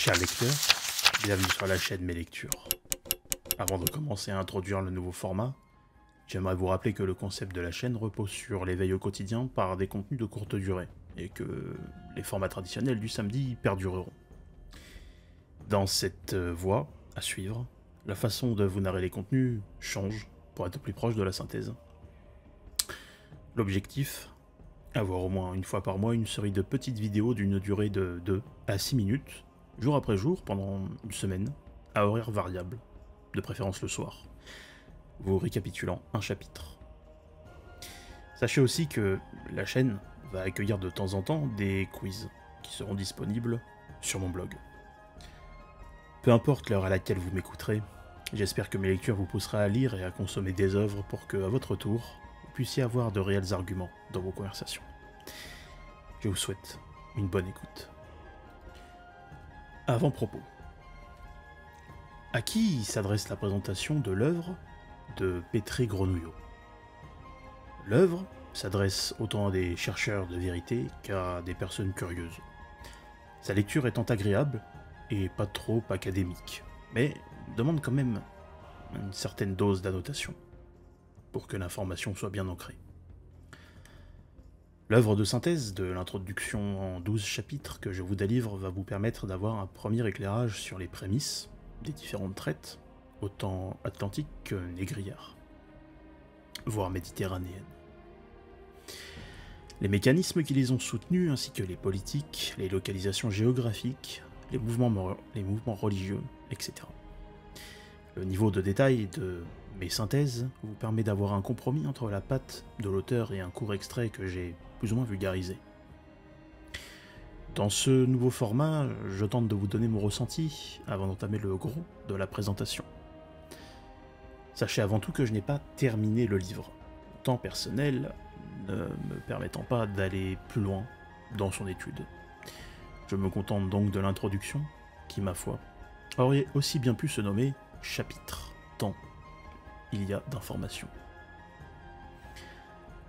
Chers lecteurs, bienvenue sur la chaîne Mes Lectures. Avant de commencer à introduire le nouveau format, j'aimerais vous rappeler que le concept de la chaîne repose sur l'éveil au quotidien par des contenus de courte durée, et que les formats traditionnels du samedi perdureront. Dans cette voie à suivre, la façon de vous narrer les contenus change pour être plus proche de la synthèse. L'objectif, avoir au moins une fois par mois une série de petites vidéos d'une durée de 2 à 6 minutes, jour après jour, pendant une semaine, à horaire variable, de préférence le soir, vous récapitulant un chapitre. Sachez aussi que la chaîne va accueillir de temps en temps des quiz qui seront disponibles sur mon blog. Peu importe l'heure à laquelle vous m'écouterez, j'espère que mes lectures vous pousseront à lire et à consommer des œuvres pour que, à votre tour, vous puissiez avoir de réels arguments dans vos conversations. Je vous souhaite une bonne écoute. Avant-propos. À qui s'adresse la présentation de l'œuvre de Petré Grenouillot? L'œuvre s'adresse autant à des chercheurs de vérité qu'à des personnes curieuses. Sa lecture étant agréable et pas trop académique, mais demande quand même une certaine dose d'annotation pour que l'information soit bien ancrée. L'œuvre de synthèse de l'introduction en 12 chapitres que je vous délivre va vous permettre d'avoir un premier éclairage sur les prémices des différentes traites, autant atlantiques que négrières, voire méditerranéennes. Les mécanismes qui les ont soutenus, ainsi que les politiques, les localisations géographiques, les mouvements religieux, etc. Le niveau de détail de mes synthèses vous permet d'avoir un compromis entre la patte de l'auteur et un court extrait que j'ai plus ou moins vulgarisé. Dans ce nouveau format, je tente de vous donner mon ressenti avant d'entamer le gros de la présentation. Sachez avant tout que je n'ai pas terminé le livre, temps personnel ne me permettant pas d'aller plus loin dans son étude. Je me contente donc de l'introduction, qui, ma foi, aurait aussi bien pu se nommer chapitre, tant il y a d'informations.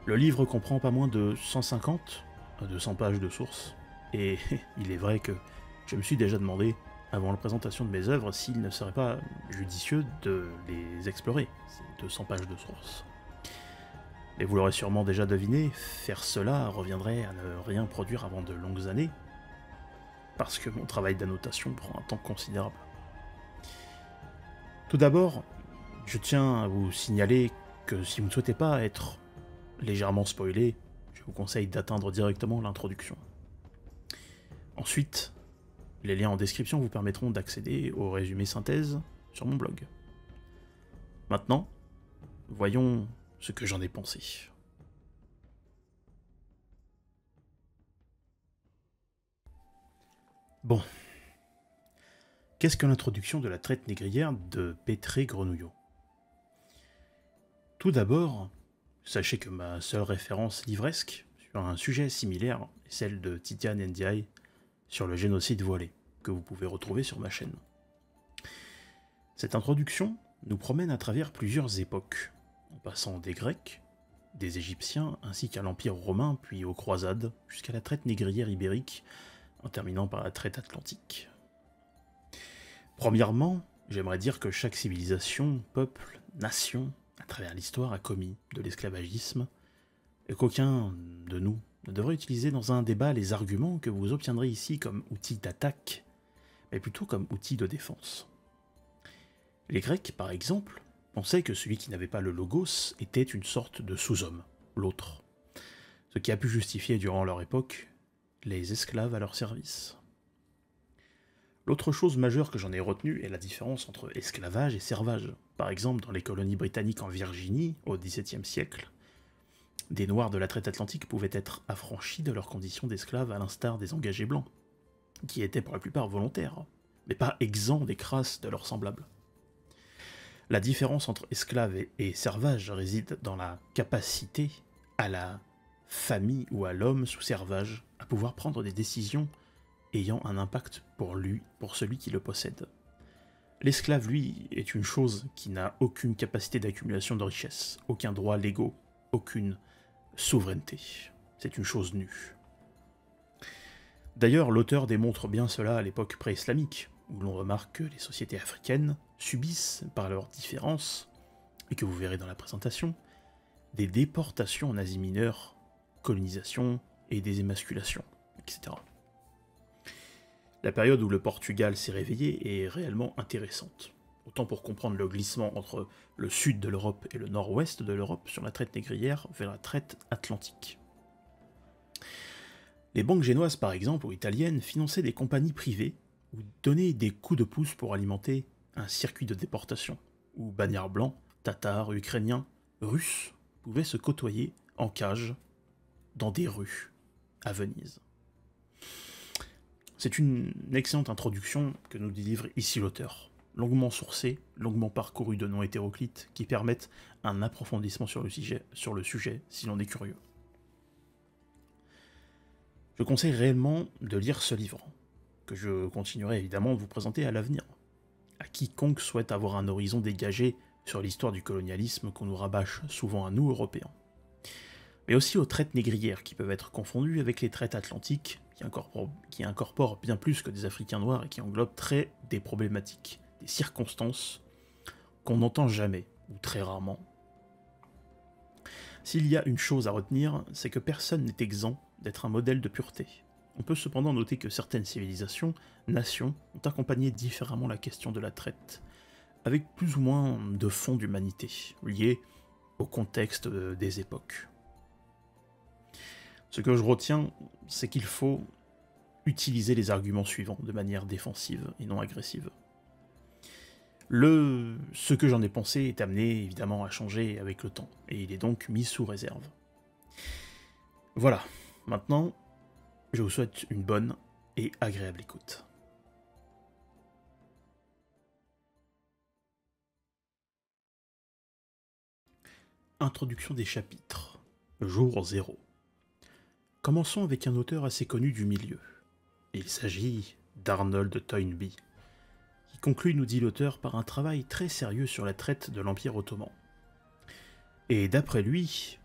Le livre comprend pas moins de 150 à 200 pages de sources, et il est vrai que je me suis déjà demandé, avant la présentation de mes œuvres, s'il ne serait pas judicieux de les explorer, ces 200 pages de sources. Mais vous l'aurez sûrement déjà deviné, faire cela reviendrait à ne rien produire avant de longues années, parce que mon travail d'annotation prend un temps considérable. Tout d'abord, je tiens à vous signaler que si vous ne souhaitez pas être légèrement spoilé, je vous conseille d'atteindre directement l'introduction. Ensuite, les liens en description vous permettront d'accéder au résumé synthèse sur mon blog. Maintenant, voyons ce que j'en ai pensé. Bon. Qu'est-ce que l'introduction de la traite négrière de Petré Grenouillot? Tout d'abord, sachez que ma seule référence livresque sur un sujet similaire est celle de Titian Ndiaye sur le génocide voilé, que vous pouvez retrouver sur ma chaîne. Cette introduction nous promène à travers plusieurs époques, en passant des Grecs, des Égyptiens, ainsi qu'à l'Empire romain, puis aux croisades, jusqu'à la traite négrière ibérique, en terminant par la traite atlantique. Premièrement, j'aimerais dire que chaque civilisation, peuple, nation, à travers l'histoire, a commis de l'esclavagisme, et qu'aucun de nous ne devrait utiliser dans un débat les arguments que vous obtiendrez ici comme outil d'attaque, mais plutôt comme outil de défense. Les Grecs, par exemple, pensaient que celui qui n'avait pas le logos était une sorte de sous-homme, l'autre, ce qui a pu justifier durant leur époque les esclaves à leur service. L'autre chose majeure que j'en ai retenue est la différence entre esclavage et servage. Par exemple, dans les colonies britanniques en Virginie, au XVIIe siècle, des Noirs de la traite atlantique pouvaient être affranchis de leurs conditions d'esclaves à l'instar des engagés blancs, qui étaient pour la plupart volontaires, mais pas exempts des crasses de leurs semblables. La différence entre esclave et servage réside dans la capacité à la famille ou à l'homme sous servage à pouvoir prendre des décisions ayant un impact pour celui qui le possède. L'esclave, lui, est une chose qui n'a aucune capacité d'accumulation de richesses, aucun droit légaux, aucune souveraineté. C'est une chose nue. D'ailleurs, l'auteur démontre bien cela à l'époque pré-islamique, où l'on remarque que les sociétés africaines subissent, par leurs différences, et que vous verrez dans la présentation, des déportations en Asie mineure, colonisation et des émasculations, etc. La période où le Portugal s'est réveillé est réellement intéressante, autant pour comprendre le glissement entre le sud de l'Europe et le nord-ouest de l'Europe sur la traite négrière vers la traite atlantique. Les banques génoises par exemple, ou italiennes, finançaient des compagnies privées ou donnaient des coups de pouce pour alimenter un circuit de déportation, où bagnards blancs, tatars, ukrainiens, russes pouvaient se côtoyer en cage dans des rues à Venise. C'est une excellente introduction que nous délivre ici l'auteur, longuement sourcée, longuement parcourue de noms hétéroclites qui permettent un approfondissement sur le sujet si l'on est curieux. Je conseille réellement de lire ce livre, que je continuerai évidemment de vous présenter à l'avenir, à quiconque souhaite avoir un horizon dégagé sur l'histoire du colonialisme qu'on nous rabâche souvent à nous, Européens. Mais aussi aux traites négrières qui peuvent être confondues avec les traites atlantiques, qui incorporent bien plus que des Africains noirs et qui englobent des problématiques, des circonstances qu'on n'entend jamais, ou très rarement. S'il y a une chose à retenir, c'est que personne n'est exempt d'être un modèle de pureté. On peut cependant noter que certaines civilisations, nations, ont accompagné différemment la question de la traite, avec plus ou moins de fond d'humanité, lié au contexte des époques. Ce que je retiens, c'est qu'il faut utiliser les arguments suivants de manière défensive et non agressive. Ce que j'en ai pensé est amené évidemment à changer avec le temps, et il est donc mis sous réserve. Voilà, maintenant, je vous souhaite une bonne et agréable écoute. Introduction des chapitres. Jour 0. Commençons avec un auteur assez connu du milieu. Il s'agit d'Arnold Toynbee, qui conclut, nous dit l'auteur, par un travail très sérieux sur la traite de l'Empire ottoman. Et d'après lui,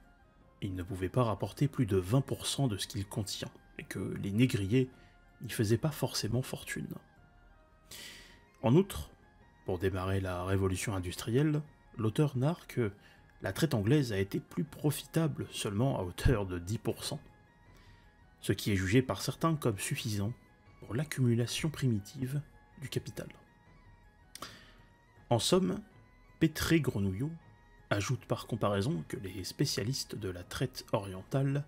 il ne pouvait pas rapporter plus de 20% de ce qu'il contient, et que les négriers n'y faisaient pas forcément fortune. En outre, pour démarrer la révolution industrielle, l'auteur narre que la traite anglaise a été plus profitable seulement à hauteur de 10%, ce qui est jugé par certains comme suffisant pour l'accumulation primitive du capital. En somme, Petré Grenouillot ajoute par comparaison que les spécialistes de la traite orientale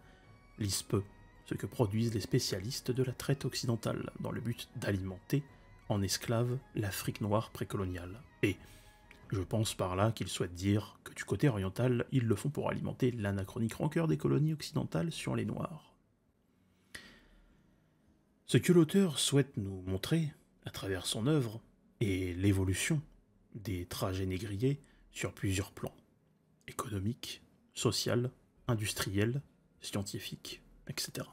lisent peu ce que produisent les spécialistes de la traite occidentale dans le but d'alimenter en esclaves l'Afrique noire précoloniale. Et je pense par là qu'ils souhaitent dire que du côté oriental, ils le font pour alimenter l'anachronique rancœur des colonies occidentales sur les Noirs. Ce que l'auteur souhaite nous montrer, à travers son œuvre, est l'évolution des trajets négriers sur plusieurs plans, économique, social, industriel, scientifique, etc.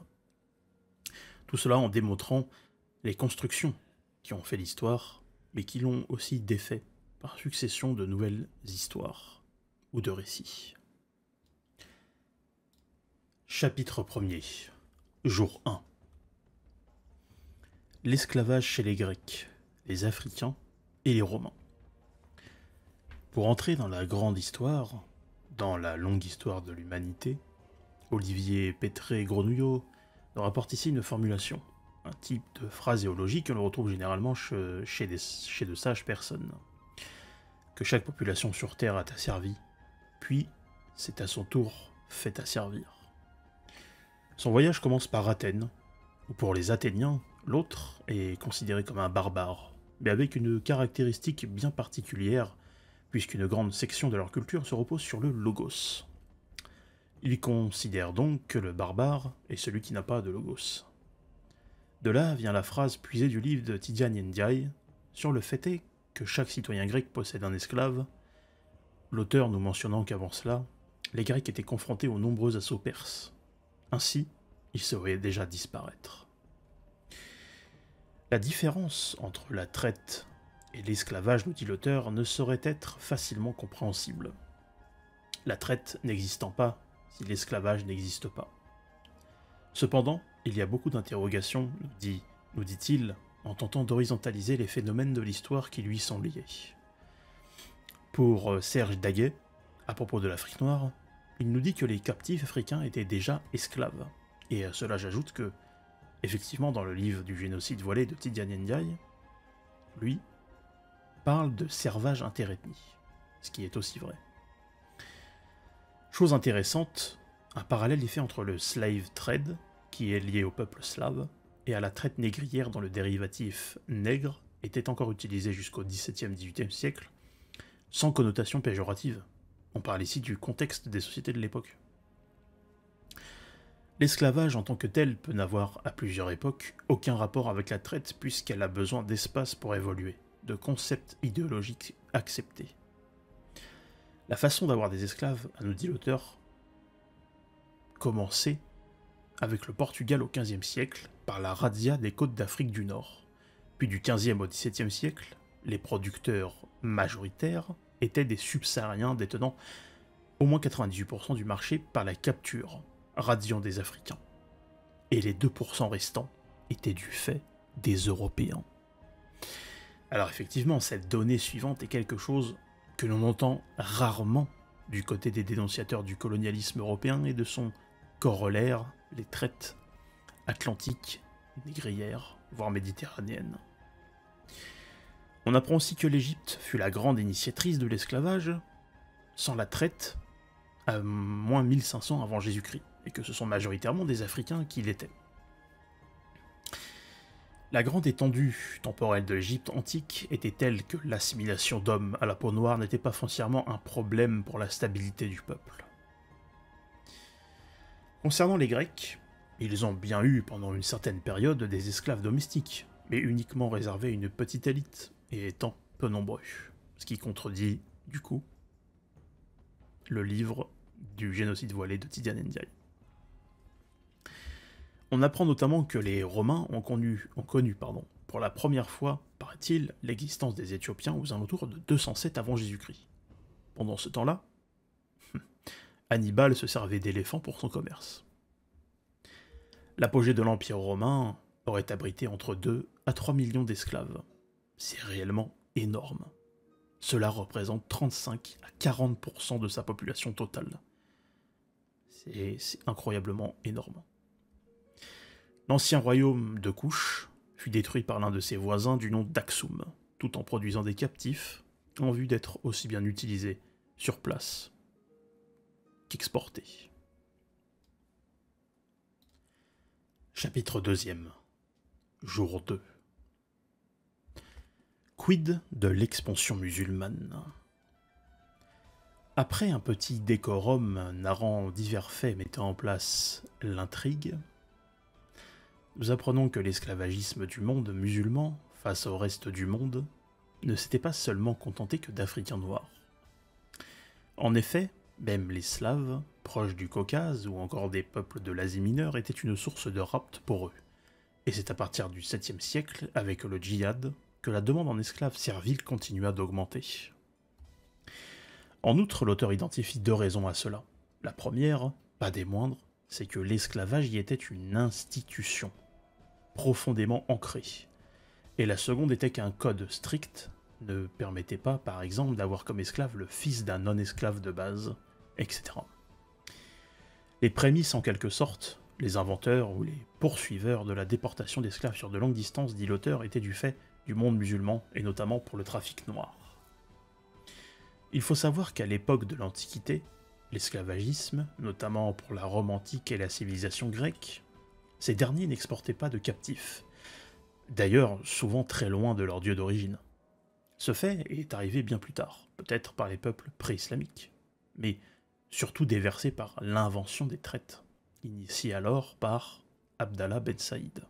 Tout cela en démontrant les constructions qui ont fait l'histoire, mais qui l'ont aussi défait par succession de nouvelles histoires ou de récits. Chapitre 1er. Jour 1. L'esclavage chez les Grecs, les Africains et les Romains. Pour entrer dans la grande histoire, dans la longue histoire de l'humanité, Olivier Petré-Grenouillot nous rapporte ici une formulation, un type de phraséologie que l'on retrouve généralement chez de sages personnes. Que chaque population sur Terre a asservi, puis c'est à son tour fait asservir. Son voyage commence par Athènes, où pour les Athéniens, l'autre est considéré comme un barbare, mais avec une caractéristique bien particulière, puisqu'une grande section de leur culture se repose sur le logos. Ils considèrent donc que le barbare est celui qui n'a pas de logos. De là vient la phrase puisée du livre de Tidjane Ndiaye sur le fait est que chaque citoyen grec possède un esclave, l'auteur nous mentionnant qu'avant cela, les Grecs étaient confrontés aux nombreux assauts perses. Ainsi, ils se voyaient déjà disparaître. La différence entre la traite et l'esclavage, nous dit l'auteur, ne saurait être facilement compréhensible. La traite n'existant pas si l'esclavage n'existe pas. Cependant, il y a beaucoup d'interrogations, nous dit-il, en tentant d'horizontaliser les phénomènes de l'histoire qui lui sont liés. Pour Serge Daguet, à propos de l'Afrique noire, il nous dit que les captifs africains étaient déjà esclaves. Et à cela j'ajoute que, effectivement, dans le livre du génocide voilé de Tidjane Ndiaye, lui parle de servage interethnie, ce qui est aussi vrai. Chose intéressante, un parallèle est fait entre le slave trade, qui est lié au peuple slave, et à la traite négrière dont le dérivatif nègre était encore utilisé jusqu'au XVIIe-XVIIIe siècle, sans connotation péjorative. On parle ici du contexte des sociétés de l'époque. L'esclavage en tant que tel peut n'avoir, à plusieurs époques, aucun rapport avec la traite puisqu'elle a besoin d'espace pour évoluer, de concepts idéologiques acceptés. La façon d'avoir des esclaves, nous dit l'auteur, commençait avec le Portugal au XVe siècle par la razzia des côtes d'Afrique du Nord. Puis du XVe au XVIIe siècle, les producteurs majoritaires étaient des subsahariens détenant au moins 98% du marché par la capture, radiant des Africains. Et les 2% restants étaient du fait des Européens. Alors effectivement, cette donnée suivante est quelque chose que l'on entend rarement du côté des dénonciateurs du colonialisme européen et de son corollaire, les traites atlantiques, négrières, voire méditerranéennes. On apprend aussi que l'Égypte fut la grande initiatrice de l'esclavage, sans la traite, à moins 1500 avant Jésus-Christ, et que ce sont majoritairement des Africains qui l'étaient. La grande étendue temporelle de l'Égypte antique était telle que l'assimilation d'hommes à la peau noire n'était pas foncièrement un problème pour la stabilité du peuple. Concernant les Grecs, ils ont bien eu pendant une certaine période des esclaves domestiques, mais uniquement réservés à une petite élite, et étant peu nombreux, ce qui contredit, du coup, le livre du génocide voilé de Tidjane Ndiaye. On apprend notamment que les Romains ont connu pour la première fois, paraît-il, l'existence des Éthiopiens aux alentours de 207 avant Jésus-Christ. Pendant ce temps-là, Hannibal se servait d'éléphants pour son commerce. L'apogée de l'Empire romain aurait abrité entre 2 à 3 millions d'esclaves. C'est réellement énorme. Cela représente 35 à 40% de sa population totale. C'est incroyablement énorme. L'ancien royaume de Couche fut détruit par l'un de ses voisins du nom d'Aksum, tout en produisant des captifs, en vue d'être aussi bien utilisés sur place qu'exportés. Chapitre 2. Jour 2. Quid de l'expansion musulmane? Après un petit décorum narrant divers faits mettant en place l'intrigue, nous apprenons que l'esclavagisme du monde musulman, face au reste du monde, ne s'était pas seulement contenté que d'Africains noirs. En effet, même les Slaves, proches du Caucase ou encore des peuples de l'Asie mineure, étaient une source de rapt pour eux. Et c'est à partir du 7e siècle, avec le djihad, que la demande en esclaves serviles continua d'augmenter. En outre, l'auteur identifie 2 raisons à cela. La première, pas des moindres, c'est que l'esclavage y était une institution, profondément ancrée. Et la seconde était qu'un code strict ne permettait pas, par exemple, d'avoir comme esclave le fils d'un non-esclave de base, etc. Les prémices, en quelque sorte, les inventeurs ou les poursuiveurs de la déportation d'esclaves sur de longues distances, dit l'auteur, étaient du fait du monde musulman, et notamment pour le trafic noir. Il faut savoir qu'à l'époque de l'Antiquité, l'esclavagisme, notamment pour la Rome antique et la civilisation grecque, ces derniers n'exportaient pas de captifs, d'ailleurs souvent très loin de leur dieu d'origine. Ce fait est arrivé bien plus tard, peut-être par les peuples pré-islamiques, mais surtout déversé par l'invention des traites, initiée alors par Abdallah Ben Saïd.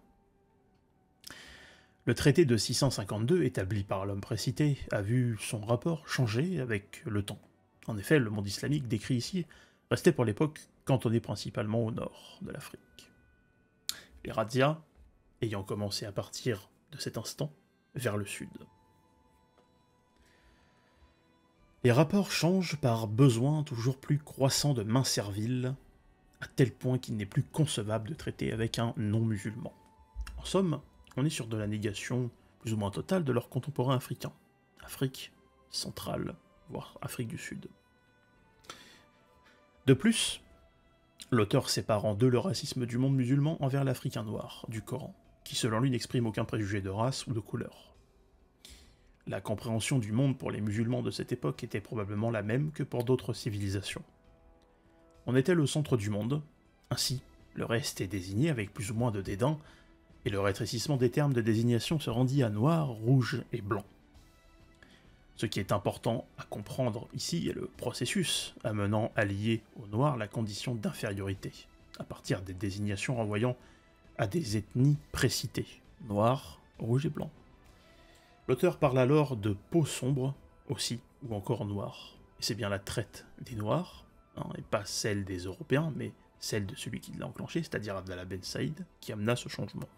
Le traité de 652, établi par l'homme précité, a vu son rapport changer avec le temps. En effet, le monde islamique décrit ici restait pour l'époque cantonné principalement au nord de l'Afrique. Les razzias ayant commencé à partir de cet instant vers le sud. Les rapports changent par besoin toujours plus croissant de mains serviles à tel point qu'il n'est plus concevable de traiter avec un non-musulman. En somme, on est sur de la négation plus ou moins totale de leurs contemporains africains. Afrique centrale, voire Afrique du Sud. De plus, l'auteur sépare en deux le racisme du monde musulman envers l'Africain noir du Coran, qui selon lui n'exprime aucun préjugé de race ou de couleur. La compréhension du monde pour les musulmans de cette époque était probablement la même que pour d'autres civilisations. On était le centre du monde, ainsi le reste est désigné avec plus ou moins de dédain, et le rétrécissement des termes de désignation se rendit à noir, rouge et blanc. Ce qui est important à comprendre ici est le processus amenant à lier au noir la condition d'infériorité, à partir des désignations renvoyant à des ethnies précitées, noir, rouge et blanc. L'auteur parle alors de peau sombre aussi, ou encore noir, et c'est bien la traite des noirs, et pas celle des Européens, mais celle de celui qui l'a enclenché, c'est-à-dire Abdallah Ben Saïd, qui amena ce changement.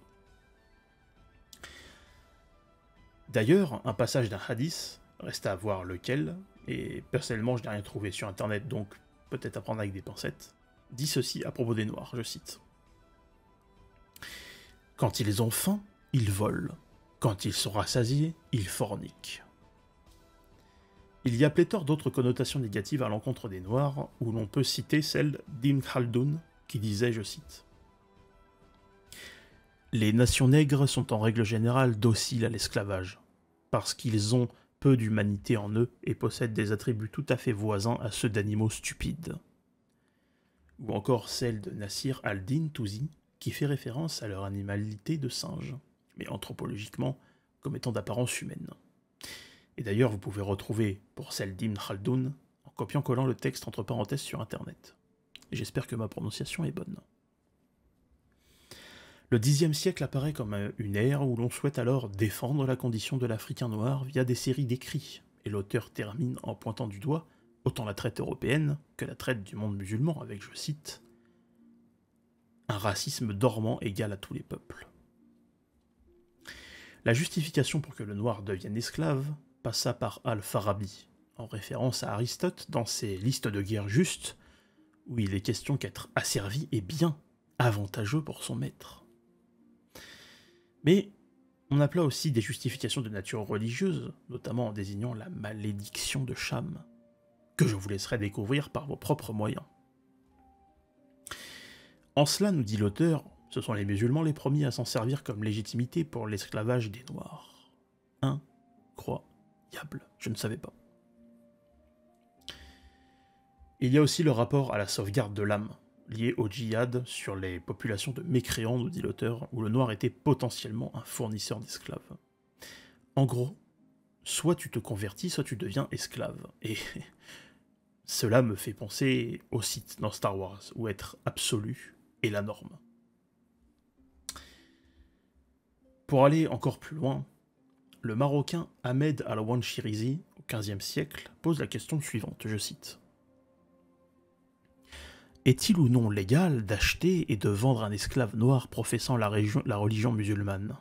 D'ailleurs, un passage d'un hadith, reste à voir lequel, et personnellement je n'ai rien trouvé sur internet, donc peut-être à prendre avec des pincettes, dit ceci à propos des Noirs, je cite. « Quand ils ont faim, ils volent. Quand ils sont rassasiés, ils forniquent. » Il y a pléthore d'autres connotations négatives à l'encontre des Noirs, où l'on peut citer celle d'Ibn Khaldoun, qui disait, je cite, « Les nations nègres sont en règle générale dociles à l'esclavage, parce qu'ils ont peu d'humanité en eux et possèdent des attributs tout à fait voisins à ceux d'animaux stupides. » Ou encore celle de Nasir al-Din Touzi, qui fait référence à leur animalité de singe, mais anthropologiquement comme étant d'apparence humaine. Et d'ailleurs, vous pouvez retrouver, pour celle d'Ibn Khaldoun, en copiant-collant le texte entre parenthèses sur internet. Et j'espère que ma prononciation est bonne. Le Xe siècle apparaît comme une ère où l'on souhaite alors défendre la condition de l'Africain noir via des séries d'écrits, et l'auteur termine en pointant du doigt autant la traite européenne que la traite du monde musulman avec, je cite, « un racisme dormant égal à tous les peuples ». La justification pour que le noir devienne esclave passa par Al-Farabi, en référence à Aristote dans ses listes de guerre justes, où il est question qu'être asservi est bien avantageux pour son maître. Mais on appela aussi des justifications de nature religieuse, notamment en désignant la malédiction de Cham, que je vous laisserai découvrir par vos propres moyens. En cela, nous dit l'auteur, ce sont les musulmans les premiers à s'en servir comme légitimité pour l'esclavage des Noirs. Incroyable, je ne savais pas. Il y a aussi le rapport à la sauvegarde de l'âme, lié au djihad sur les populations de mécréants, nous dit l'auteur, où le noir était potentiellement un fournisseur d'esclaves. En gros, soit tu te convertis, soit tu deviens esclave. Et cela me fait penser au Sith dans Star Wars, où être absolu est la norme. Pour aller encore plus loin, le Marocain Ahmed Al-Wanchirizi, au XVe siècle, pose la question suivante, je cite. « Est-il ou non légal d'acheter et de vendre un esclave noir professant la religion musulmane ?»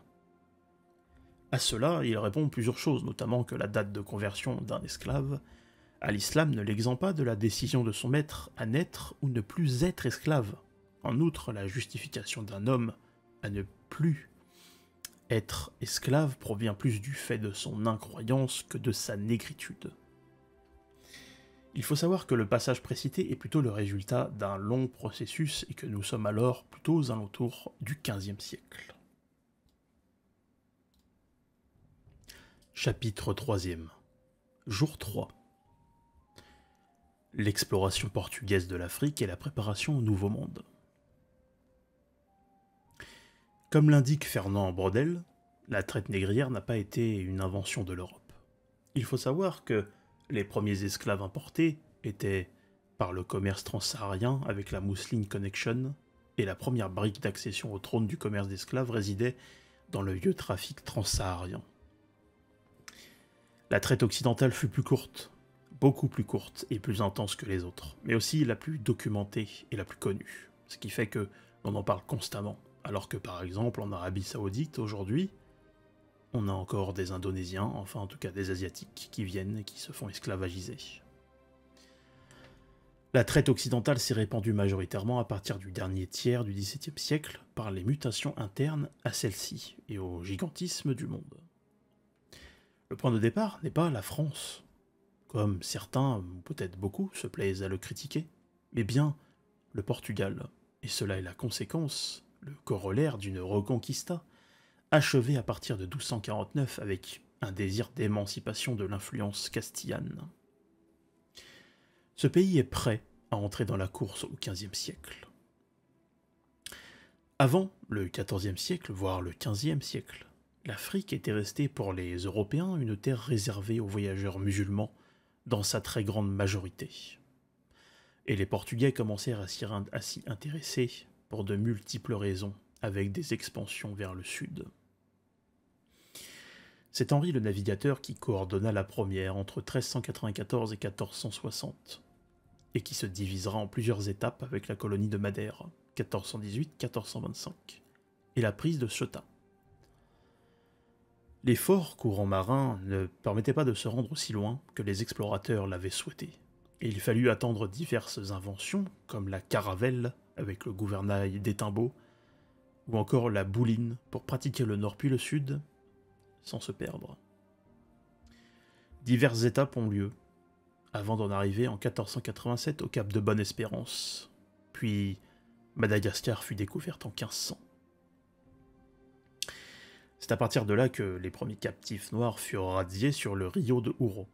À cela, il répond plusieurs choses, notamment que la date de conversion d'un esclave à l'islam ne l'exempte pas de la décision de son maître à n'être ou ne plus être esclave. En outre, la justification d'un homme à ne plus être esclave provient plus du fait de son incroyance que de sa négritude. Il faut savoir que le passage précité est plutôt le résultat d'un long processus et que nous sommes alors plutôt aux alentours du XVe siècle. Chapitre 3e. Jour 3. L'exploration portugaise de l'Afrique et la préparation au Nouveau Monde. Comme l'indique Fernand Braudel, la traite négrière n'a pas été une invention de l'Europe. Il faut savoir que les premiers esclaves importés étaient par le commerce transsaharien avec la Muslim Connection, et la première brique d'accession au trône du commerce d'esclaves résidait dans le vieux trafic transsaharien. La traite occidentale fut plus courte, beaucoup plus courte et plus intense que les autres, mais aussi la plus documentée et la plus connue, ce qui fait que l'on en parle constamment, alors que par exemple en Arabie Saoudite aujourd'hui, on a encore des Indonésiens, enfin en tout cas des Asiatiques, qui viennent et qui se font esclavagiser. La traite occidentale s'est répandue majoritairement à partir du dernier tiers du XVIIe siècle par les mutations internes à celle-ci et au gigantisme du monde. Le point de départ n'est pas la France, comme certains, ou peut-être beaucoup, se plaisent à le critiquer, mais bien le Portugal, et cela est la conséquence, le corollaire d'une reconquista, achevée à partir de 1249 avec un désir d'émancipation de l'influence castillane. Ce pays est prêt à entrer dans la course au XVe siècle. Avant le XIVe siècle, voire le XVe siècle, l'Afrique était restée pour les Européens une terre réservée aux voyageurs musulmans dans sa très grande majorité. Et les Portugais commencèrent à s'y intéresser pour de multiples raisons, avec des expansions vers le sud. C'est Henri le Navigateur qui coordonna la première entre 1394 et 1460, et qui se divisera en plusieurs étapes avec la colonie de Madère, 1418-1425, et la prise de Ceuta. Les forts courants marins ne permettaient pas de se rendre aussi loin que les explorateurs l'avaient souhaité, et il fallut attendre diverses inventions, comme la caravelle avec le gouvernail d'Étimbo, ou encore la bouline pour pratiquer le nord puis le sud, sans se perdre. Diverses étapes ont lieu, avant d'en arriver en 1487 au cap de Bonne-Espérance, puis Madagascar fut découverte en 1500. C'est à partir de là que les premiers captifs noirs furent radiés sur le Rio de Ouro.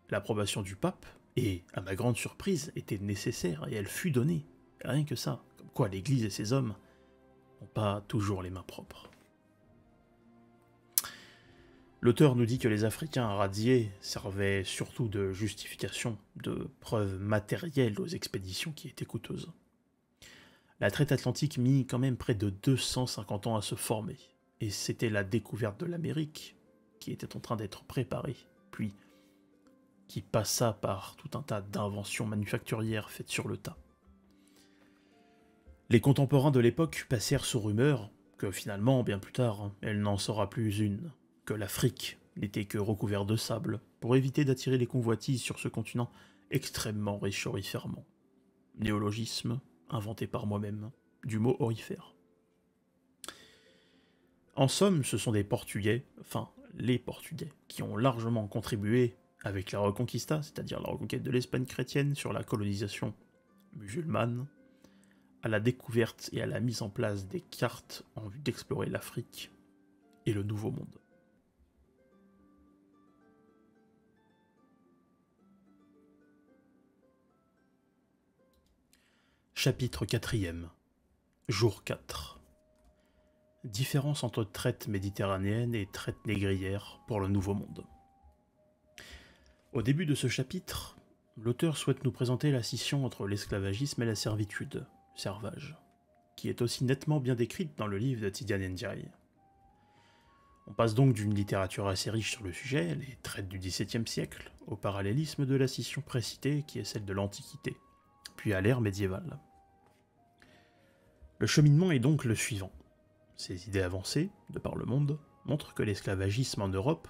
L'approbation du pape, et, à ma grande surprise, était nécessaire, et elle fut donnée. Rien que ça, comme quoi l'Église et ses hommes n'ont pas toujours les mains propres. L'auteur nous dit que les Africains radiés servaient surtout de justification, de preuve matérielle aux expéditions qui étaient coûteuses. La traite atlantique mit quand même près de 250 ans à se former, et c'était la découverte de l'Amérique qui était en train d'être préparée, puis qui passa par tout un tas d'inventions manufacturières faites sur le tas. Les contemporains de l'époque passèrent sous rumeur que finalement, bien plus tard, elle n'en sera plus une, que l'Afrique n'était que recouvert de sable, pour éviter d'attirer les convoitises sur ce continent extrêmement riche aurifèrement. Néologisme, inventé par moi-même, du mot aurifère. En somme, ce sont des Portugais, enfin les Portugais, qui ont largement contribué avec la Reconquista, c'est-à-dire la reconquête de l'Espagne chrétienne sur la colonisation musulmane, à la découverte et à la mise en place des cartes en vue d'explorer l'Afrique et le Nouveau Monde. Chapitre 4e. Jour 4. Différence entre traite méditerranéenne et traite négrière pour le Nouveau Monde. Au début de ce chapitre, l'auteur souhaite nous présenter la scission entre l'esclavagisme et la servitude, servage, qui est aussi nettement bien décrite dans le livre de Tidjane Ndiaye. On passe donc d'une littérature assez riche sur le sujet, les traites du XVIIe siècle, au parallélisme de la scission précitée qui est celle de l'Antiquité, puis à l'ère médiévale. Le cheminement est donc le suivant. Ces idées avancées, de par le monde, montrent que l'esclavagisme en Europe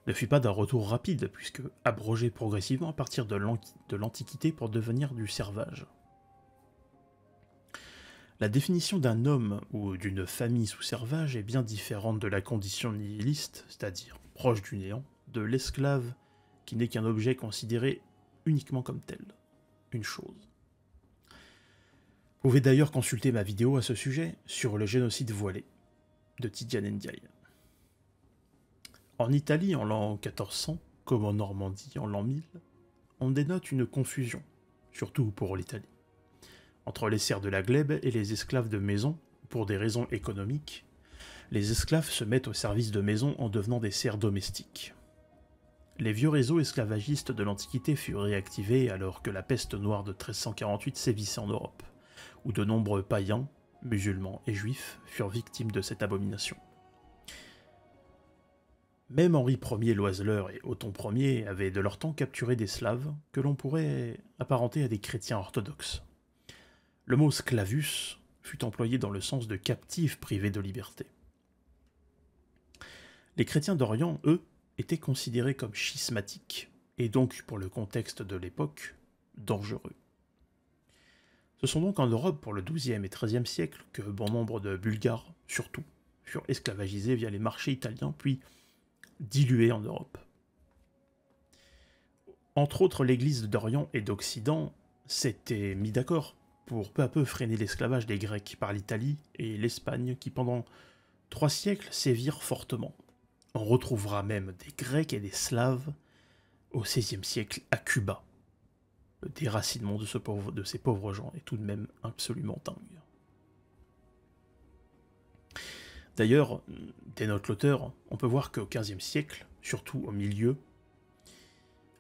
ne fut pas d'un retour rapide, puisque abrogé progressivement à partir de l'Antiquité pour devenir du servage. La définition d'un homme ou d'une famille sous servage est bien différente de la condition nihiliste, c'est-à-dire proche du néant, de l'esclave qui n'est qu'un objet considéré uniquement comme tel, une chose. Vous pouvez d'ailleurs consulter ma vidéo à ce sujet sur le génocide voilé de Tidjane Ndiaye. En Italie, en l'an 1400, comme en Normandie en l'an 1000, on dénote une confusion, surtout pour l'Italie, entre les serfs de la glèbe et les esclaves de maison. Pour des raisons économiques, les esclaves se mettent au service de maison en devenant des serfs domestiques. Les vieux réseaux esclavagistes de l'Antiquité furent réactivés alors que la peste noire de 1348 sévissait en Europe, où de nombreux païens, musulmans et juifs, furent victimes de cette abomination. Même Henri Ier l'Oiseleur et Othon Ier avaient de leur temps capturé des Slaves que l'on pourrait apparenter à des chrétiens orthodoxes. Le mot sclavus fut employé dans le sens de captifs privés de liberté. Les chrétiens d'Orient, eux, étaient considérés comme schismatiques, et donc, pour le contexte de l'époque, dangereux. Ce sont donc en Europe pour le XIIe et XIIIe siècle que bon nombre de Bulgares, surtout, furent esclavagisés via les marchés italiens, puis dilués en Europe. Entre autres, l'Église d'Orient et d'Occident s'était mis d'accord pour peu à peu freiner l'esclavage des Grecs par l'Italie et l'Espagne qui pendant 3 siècles sévirent fortement. On retrouvera même des Grecs et des Slaves au XVIe siècle à Cuba. Le déracinement de ces pauvres gens est tout de même absolument dingue. D'ailleurs, dénote l'auteur, on peut voir qu'au XVe siècle, surtout au milieu,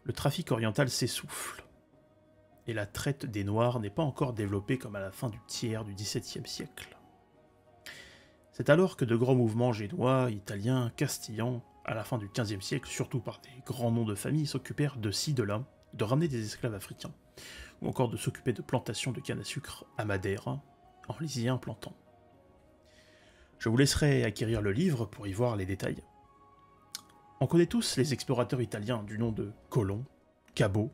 le trafic oriental s'essouffle, et la traite des Noirs n'est pas encore développée comme à la fin du tiers du XVIIe siècle. C'est alors que de grands mouvements génois, italiens, castillans, à la fin du XVe siècle, surtout par des grands noms de famille, s'occupèrent de ci, de là, de ramener des esclaves africains, ou encore de s'occuper de plantations de canne à sucre à Madère, en les y implantant. Je vous laisserai acquérir le livre pour y voir les détails. On connaît tous les explorateurs italiens du nom de Colomb, Cabot,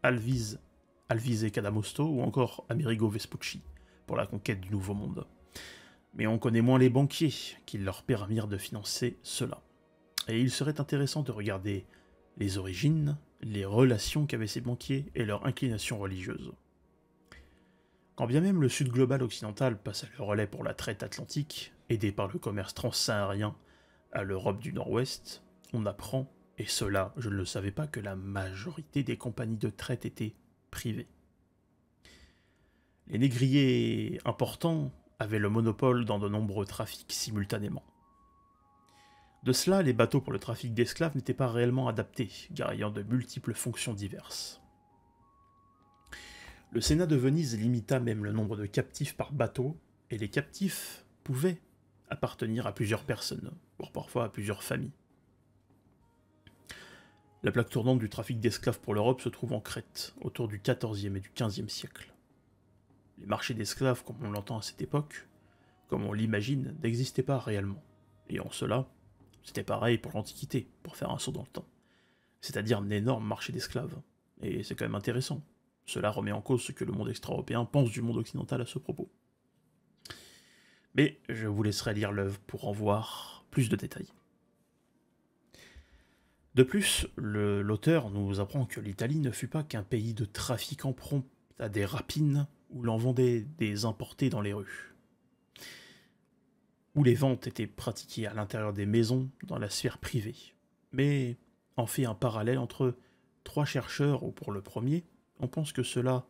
Alvise Cadamosto ou encore Amerigo Vespucci pour la conquête du Nouveau Monde. Mais on connaît moins les banquiers qui leur permirent de financer cela. Et il serait intéressant de regarder les origines, les relations qu'avaient ces banquiers et leur inclination religieuse. Quand bien même le sud global occidental passe le relais pour la traite atlantique, aidé par le commerce transsaharien à l'Europe du Nord-Ouest, on apprend, et cela je ne le savais pas, que la majorité des compagnies de traite étaient privées. Les négriers importants avaient le monopole dans de nombreux trafics simultanément. De cela, les bateaux pour le trafic d'esclaves n'étaient pas réellement adaptés, car ayant de multiples fonctions diverses. Le Sénat de Venise limita même le nombre de captifs par bateau, et les captifs pouvaient appartenir à plusieurs personnes, voire parfois à plusieurs familles. La plaque tournante du trafic d'esclaves pour l'Europe se trouve en Crète, autour du XIVe et du XVe siècle. Les marchés d'esclaves, comme on l'entend à cette époque, comme on l'imagine, n'existaient pas réellement. Et en cela, c'était pareil pour l'Antiquité, pour faire un saut dans le temps. C'est-à-dire un énorme marché d'esclaves. Et c'est quand même intéressant. Cela remet en cause ce que le monde extra-européen pense du monde occidental à ce propos. Mais je vous laisserai lire l'œuvre pour en voir plus de détails. De plus, l'auteur nous apprend que l'Italie ne fut pas qu'un pays de trafiquants prompts à des rapines où l'on vendait des importés dans les rues, où les ventes étaient pratiquées à l'intérieur des maisons, dans la sphère privée. Mais on fait un parallèle entre 3 chercheurs, où pour le premier, on pense cela,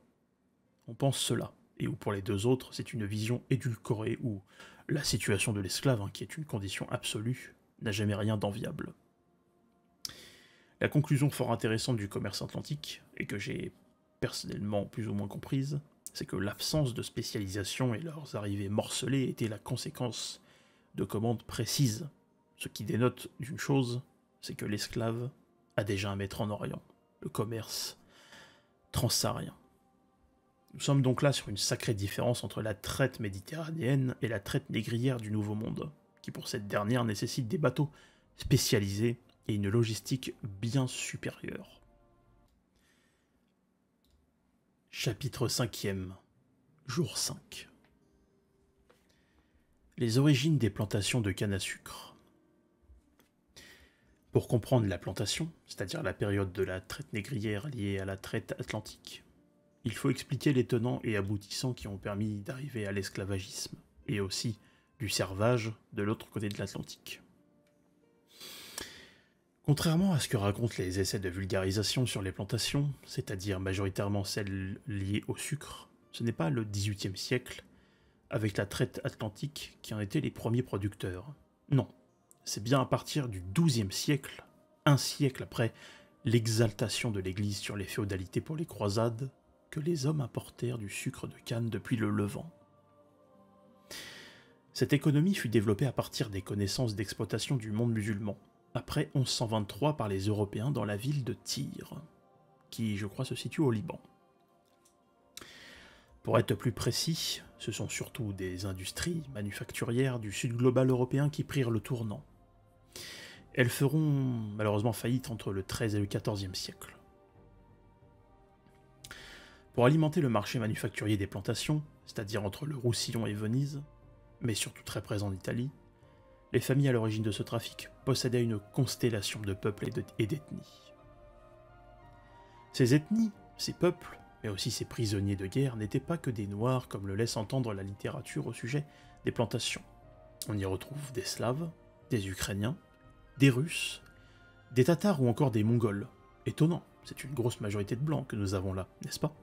et où pour les 2 autres, c'est une vision édulcorée, où la situation de l'esclave, qui est une condition absolue, n'a jamais rien d'enviable. La conclusion fort intéressante du commerce atlantique, et que j'ai personnellement plus ou moins comprise, c'est que l'absence de spécialisation et leurs arrivées morcelées étaient la conséquence de commandes précises, ce qui dénote d'une chose, c'est que l'esclave a déjà un maître en Orient, le commerce transsaharien. Nous sommes donc là sur une sacrée différence entre la traite méditerranéenne et la traite négrière du Nouveau Monde, qui pour cette dernière nécessite des bateaux spécialisés et une logistique bien supérieure. Chapitre 5e, jour 5. Les origines des plantations de canne à sucre. Pour comprendre la plantation, c'est-à-dire la période de la traite négrière liée à la traite atlantique, il faut expliquer les tenants et aboutissants qui ont permis d'arriver à l'esclavagisme, et aussi du servage de l'autre côté de l'Atlantique. Contrairement à ce que racontent les essais de vulgarisation sur les plantations, c'est-à-dire majoritairement celles liées au sucre, ce n'est pas le XVIIIe siècle, avec la traite atlantique, qui en étaient les premiers producteurs. Non, c'est bien à partir du XIIe siècle, un siècle après l'exaltation de l'Église sur les féodalités pour les croisades, que les hommes apportèrent du sucre de canne depuis le Levant. Cette économie fut développée à partir des connaissances d'exploitation du monde musulman, après 1123 par les Européens dans la ville de Tyr, qui, je crois, se situe au Liban. Pour être plus précis, ce sont surtout des industries manufacturières du sud global européen qui prirent le tournant. Elles feront malheureusement faillite entre le XIIIe et le XIVe siècle. Pour alimenter le marché manufacturier des plantations, c'est-à-dire entre le Roussillon et Venise, mais surtout très présent en Italie, les familles à l'origine de ce trafic possédaient une constellation de peuples et d'ethnies. Ces ethnies, ces peuples, mais aussi ces prisonniers de guerre n'étaient pas que des Noirs comme le laisse entendre la littérature au sujet des plantations. On y retrouve des Slaves, des Ukrainiens, des Russes, des Tatars ou encore des Mongols. Étonnant, c'est une grosse majorité de Blancs que nous avons là, n'est-ce pas?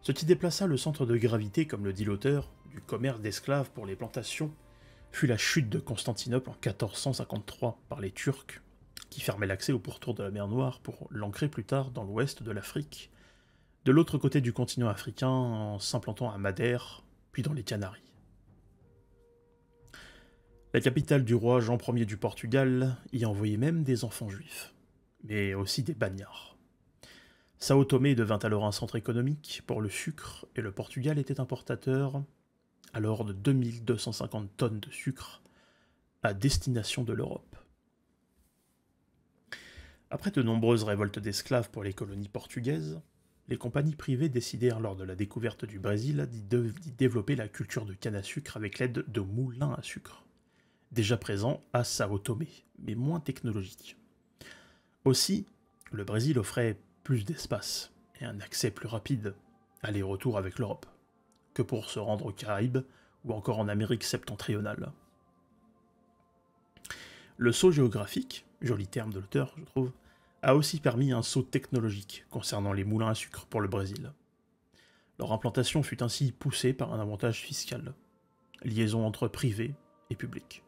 Ce qui déplaça le centre de gravité, comme le dit l'auteur, du commerce d'esclaves pour les plantations, fut la chute de Constantinople en 1453 par les Turcs, qui fermaient l'accès au pourtour de la mer Noire pour l'ancrer plus tard dans l'ouest de l'Afrique, de l'autre côté du continent africain en s'implantant à Madère, puis dans les Canaries. La capitale du roi Jean Ier du Portugal y envoyait même des enfants juifs, mais aussi des bagnards. Sao Tomé devint alors un centre économique pour le sucre et le Portugal était importateur alors de 2250 tonnes de sucre à destination de l'Europe. Après de nombreuses révoltes d'esclaves pour les colonies portugaises, les compagnies privées décidèrent lors de la découverte du Brésil d'y développer la culture de canne à sucre avec l'aide de moulins à sucre, déjà présents à Sao Tomé, mais moins technologiques. Aussi, le Brésil offrait plus d'espace et un accès plus rapide, aller-retour avec l'Europe, que pour se rendre aux Caraïbes ou encore en Amérique septentrionale. Le saut géographique, joli terme de l'auteur, je trouve, a aussi permis un saut technologique concernant les moulins à sucre pour le Brésil. Leur implantation fut ainsi poussée par un avantage fiscal, liaison entre privé et public.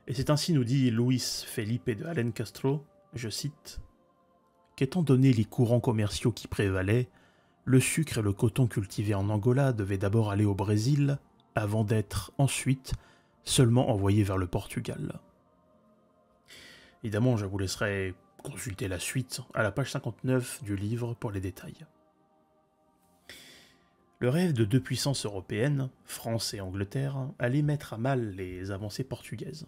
Et c'est ainsi, nous dit Luis Felipe de Alen Castro, je cite, « qu'étant donné les courants commerciaux qui prévalaient, le sucre et le coton cultivés en Angola devaient d'abord aller au Brésil, avant d'être ensuite seulement envoyés vers le Portugal. » Évidemment, je vous laisserai consulter la suite à la page 59 du livre pour les détails. Le rêve de deux puissances européennes, France et Angleterre, allait mettre à mal les avancées portugaises.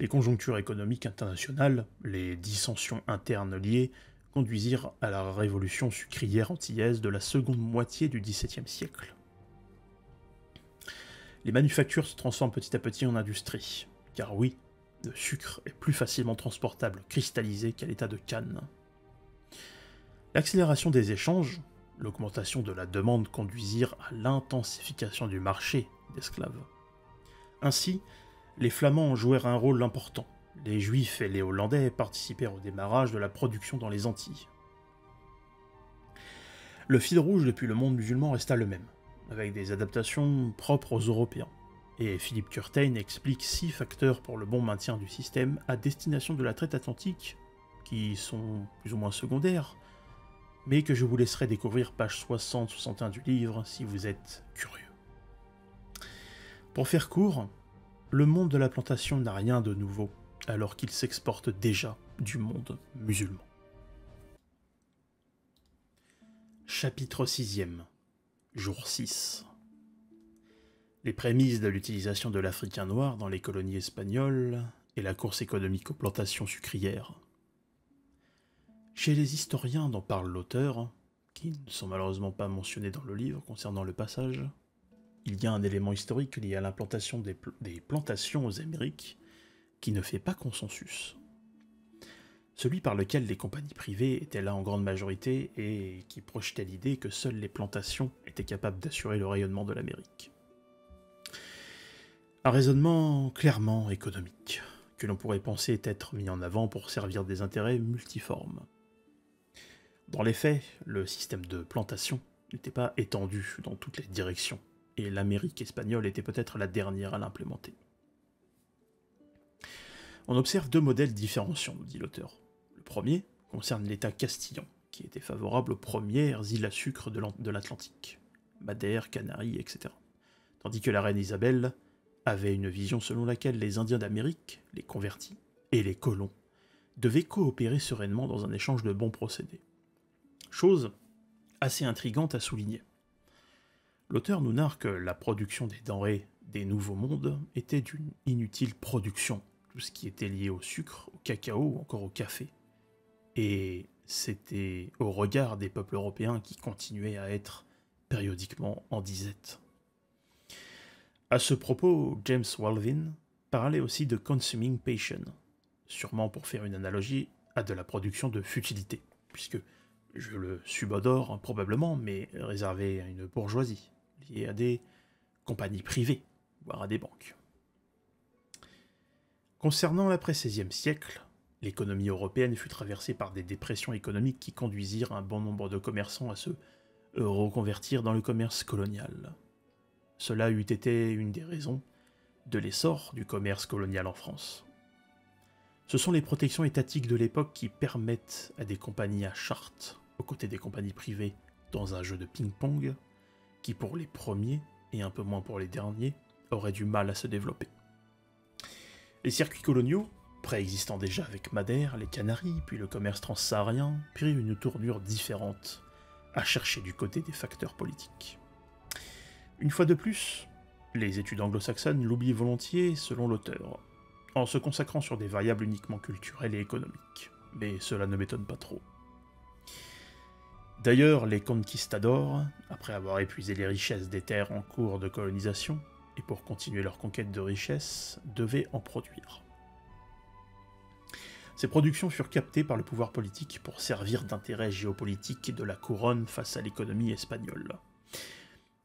Les conjonctures économiques internationales, les dissensions internes liées, conduisirent à la révolution sucrière antillaise de la seconde moitié du XVIIe siècle. Les manufactures se transforment petit à petit en industrie, car oui, le sucre est plus facilement transportable cristallisé qu'à l'état de canne. L'accélération des échanges, l'augmentation de la demande conduisirent à l'intensification du marché d'esclaves. Ainsi, les Flamands jouèrent un rôle important. Les Juifs et les Hollandais participèrent au démarrage de la production dans les Antilles. Le fil rouge depuis le monde musulman resta le même, avec des adaptations propres aux Européens. Et Philippe Curtain explique 6 facteurs pour le bon maintien du système à destination de la traite atlantique, qui sont plus ou moins secondaires, mais que je vous laisserai découvrir page 60-61 du livre si vous êtes curieux. Pour faire court, le monde de la plantation n'a rien de nouveau, alors qu'il s'exporte déjà du monde musulman. Chapitre 6e, jour 6. Les prémices de l'utilisation de l'Africain noir dans les colonies espagnoles et la course économique aux plantations sucrières. Chez les historiens dont parle l'auteur, qui ne sont malheureusement pas mentionnés dans le livre concernant le passage, il y a un élément historique lié à l'implantation des plantations aux Amériques qui ne fait pas consensus. Celui par lequel les compagnies privées étaient là en grande majorité et qui projetait l'idée que seules les plantations étaient capables d'assurer le rayonnement de l'Amérique. Un raisonnement clairement économique, que l'on pourrait penser être mis en avant pour servir des intérêts multiformes. Dans les faits, le système de plantation n'était pas étendu dans toutes les directions, et l'Amérique espagnole était peut-être la dernière à l'implémenter. On observe 2 modèles différenciants, nous dit l'auteur. Le premier concerne l'État castillan, qui était favorable aux premières îles à sucre de l'Atlantique, Madère, Canaries, etc. Tandis que la reine Isabelle avait une vision selon laquelle les Indiens d'Amérique, les convertis, et les colons devaient coopérer sereinement dans un échange de bons procédés. Chose assez intrigante à souligner. L'auteur nous narre que la production des denrées des Nouveaux Mondes était d'une inutile production, tout ce qui était lié au sucre, au cacao ou encore au café. Et c'était au regard des peuples européens qui continuaient à être périodiquement en disette. À ce propos, James Baldwin parlait aussi de consuming passion, sûrement pour faire une analogie à de la production de futilité, puisque je le subodore probablement, mais réservé à une bourgeoisie, liée à des compagnies privées, voire à des banques. Concernant l'après-XVIe siècle, l'économie européenne fut traversée par des dépressions économiques qui conduisirent un bon nombre de commerçants à se reconvertir dans le commerce colonial. Cela eût été une des raisons de l'essor du commerce colonial en France. Ce sont les protections étatiques de l'époque qui permettent à des compagnies à charte, aux côtés des compagnies privées, dans un jeu de ping-pong, qui pour les premiers, et un peu moins pour les derniers, auraient du mal à se développer. Les circuits coloniaux, préexistant déjà avec Madère, les Canaries, puis le commerce transsaharien, prirent une tournure différente, à chercher du côté des facteurs politiques. Une fois de plus, les études anglo-saxonnes l'oublient volontiers selon l'auteur, en se consacrant sur des variables uniquement culturelles et économiques, mais cela ne m'étonne pas trop. D'ailleurs, les conquistadors, après avoir épuisé les richesses des terres en cours de colonisation, et pour continuer leur conquête de richesses, devaient en produire. Ces productions furent captées par le pouvoir politique pour servir d'intérêt géopolitique de la couronne face à l'économie espagnole.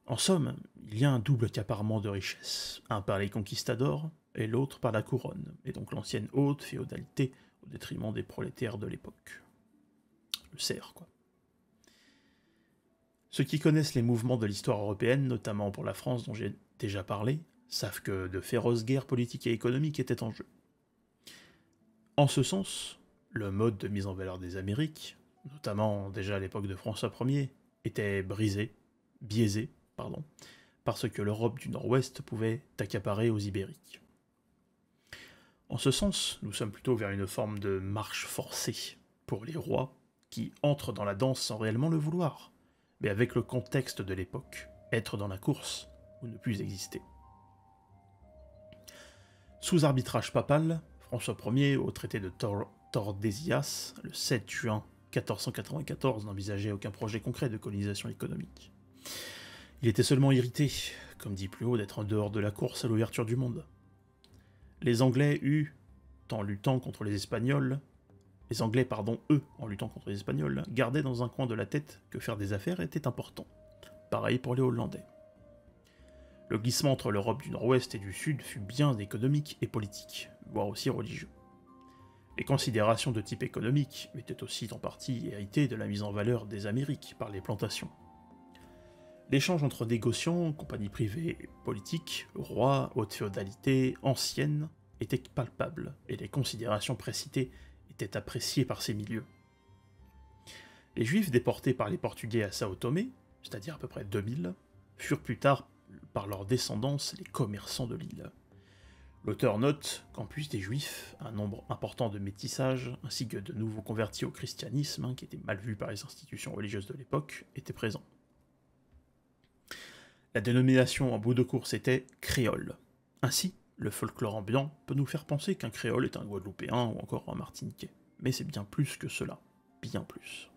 En somme, il y a un double accaparement de richesses, un par les conquistadors et l'autre par la couronne, et donc l'ancienne haute féodalité au détriment des prolétaires de l'époque. Le cerf, quoi. Ceux qui connaissent les mouvements de l'histoire européenne, notamment pour la France dont j'ai déjà parlé, savent que de féroces guerres politiques et économiques étaient en jeu. En ce sens, le mode de mise en valeur des Amériques, notamment déjà à l'époque de François Ier, était biaisé, parce que l'Europe du Nord-Ouest pouvait accaparer aux Ibériques. En ce sens, nous sommes plutôt vers une forme de marche forcée pour les rois qui entrent dans la danse sans réellement le vouloir, mais avec le contexte de l'époque, être dans la course ou ne plus exister. Sous arbitrage papal, François Ier, au traité de Tordesillas, le 7 juin 1494, n'envisageait aucun projet concret de colonisation économique. Il était seulement irrité, comme dit plus haut, d'être en dehors de la course à l'ouverture du monde. Les Anglais, en luttant contre les Espagnols, gardaient dans un coin de la tête que faire des affaires était important. Pareil pour les Hollandais. Le glissement entre l'Europe du Nord-Ouest et du Sud fut bien économique et politique, voire aussi religieux. Les considérations de type économique étaient aussi en partie héritées de la mise en valeur des Amériques par les plantations. L'échange entre négociants, compagnies privées, politiques, rois, haute féodalité, anciennes, était palpable, et les considérations précitées étaient appréciées par ces milieux. Les Juifs déportés par les Portugais à Sao Tomé, c'est-à-dire à peu près 2000, furent plus tard, par leur descendance, les commerçants de l'île. L'auteur note qu'en plus des Juifs, un nombre important de métissages, ainsi que de nouveaux convertis au christianisme, qui étaient mal vus par les institutions religieuses de l'époque, étaient présents. La dénomination en bout de course était créole. Ainsi, le folklore ambiant peut nous faire penser qu'un créole est un guadeloupéen ou encore un martiniquais. Mais c'est bien plus que cela. Bien plus.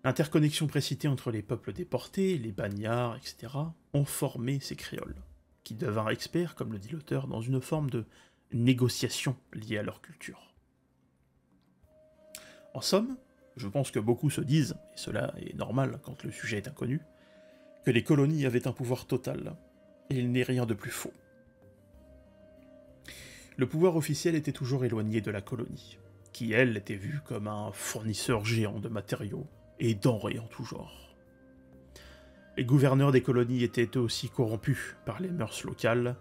L'interconnexion précitée entre les peuples déportés, les bagnards, etc., ont formé ces créoles, qui devinrent experts, comme le dit l'auteur, dans une forme de négociation liée à leur culture. En somme, je pense que beaucoup se disent, et cela est normal quand le sujet est inconnu, que les colonies avaient un pouvoir total, et il n'est rien de plus faux. Le pouvoir officiel était toujours éloigné de la colonie, qui, elle, était vue comme un fournisseur géant de matériaux et denrées en tout genre. Les gouverneurs des colonies étaient eux aussi corrompus par les mœurs locales,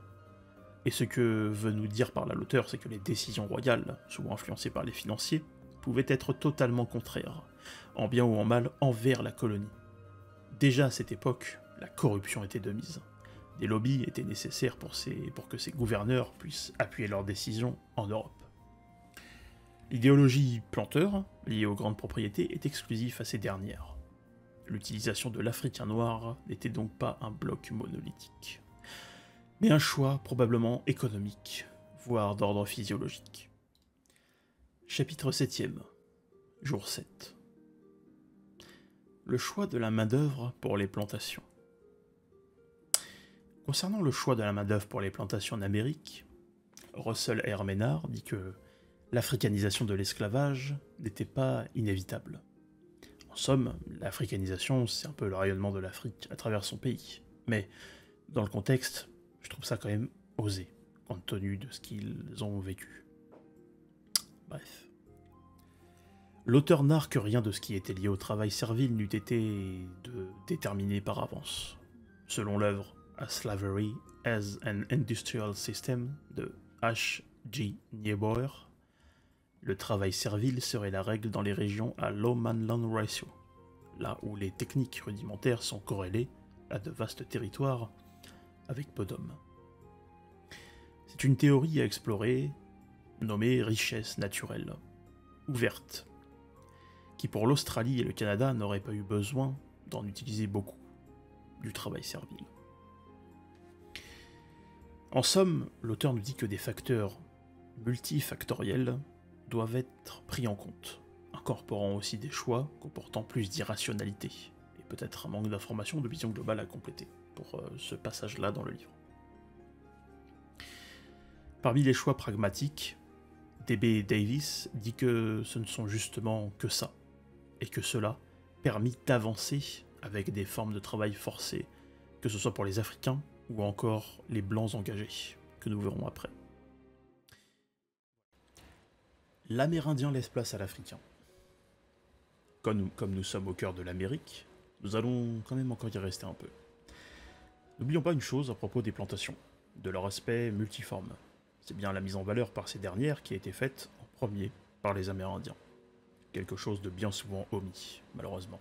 et ce que veut nous dire par là l'auteur, c'est que les décisions royales, souvent influencées par les financiers, pouvaient être totalement contraires, en bien ou en mal, envers la colonie. Déjà à cette époque, la corruption était de mise. Des lobbies étaient nécessaires pour que ces gouverneurs puissent appuyer leurs décisions en Europe. L'idéologie planteur, liée aux grandes propriétés, est exclusive à ces dernières. L'utilisation de l'Africain noir n'était donc pas un bloc monolithique, mais un choix probablement économique, voire d'ordre physiologique. Chapitre 7e. Jour 7. Le choix de la main-d'œuvre pour les plantations. Concernant le choix de la main-d'œuvre pour les plantations en Amérique, Russell R. Ménard dit que l'africanisation de l'esclavage n'était pas inévitable. En somme, l'africanisation, c'est un peu le rayonnement de l'Afrique à travers son pays. Mais, dans le contexte, je trouve ça quand même osé, compte tenu de ce qu'ils ont vécu. Bref. L'auteur narre que rien de ce qui était lié au travail servile n'eût été déterminé par avance. Selon l'œuvre A Slavery as an Industrial System de H. G. Niebauer, le travail servile serait la règle dans les régions à low man-land ratio, là où les techniques rudimentaires sont corrélées à de vastes territoires avec peu d'hommes. C'est une théorie à explorer, nommée richesse naturelle, ouverte, qui pour l'Australie et le Canada n'aurait pas eu besoin d'en utiliser beaucoup, du travail servile. En somme, l'auteur nous dit que des facteurs multifactoriels doivent être pris en compte, incorporant aussi des choix comportant plus d'irrationalité, et peut-être un manque d'information de vision globale à compléter pour ce passage-là dans le livre. Parmi les choix pragmatiques, D.B. Davis dit que ce ne sont justement que ça, et que cela permit d'avancer avec des formes de travail forcées, que ce soit pour les Africains ou encore les Blancs engagés, que nous verrons après. L'Amérindien laisse place à l'Africain. Comme nous sommes au cœur de l'Amérique, nous allons quand même encore y rester un peu. N'oublions pas une chose à propos des plantations, de leur aspect multiforme. C'est bien la mise en valeur par ces dernières qui a été faite en premier par les Amérindiens. Quelque chose de bien souvent omis, malheureusement.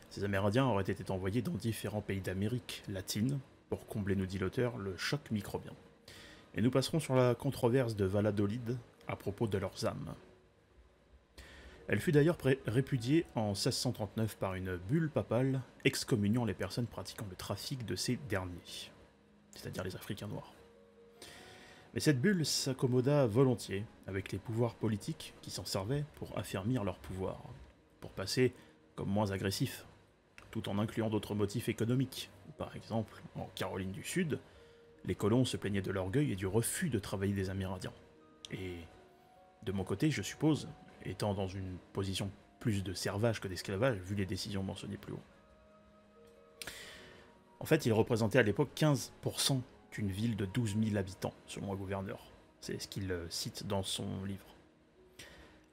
Ces Amérindiens auraient été envoyés dans différents pays d'Amérique latine pour combler, nous dit l'auteur, le choc microbien. Et nous passerons sur la controverse de Valladolid à propos de leurs âmes. Elle fut d'ailleurs répudiée en 1639 par une bulle papale excommuniant les personnes pratiquant le trafic de ces derniers, c'est-à-dire les Africains noirs. Mais cette bulle s'accommoda volontiers avec les pouvoirs politiques qui s'en servaient pour affermir leur pouvoir, pour passer comme moins agressifs, tout en incluant d'autres motifs économiques. Par exemple, en Caroline du Sud, les colons se plaignaient de l'orgueil et du refus de travailler des Amérindiens. Et de mon côté, je suppose, étant dans une position plus de servage que d'esclavage, vu les décisions mentionnées plus haut. En fait, il représentait à l'époque 15% d'une ville de 12 000 habitants, selon un gouverneur. C'est ce qu'il cite dans son livre.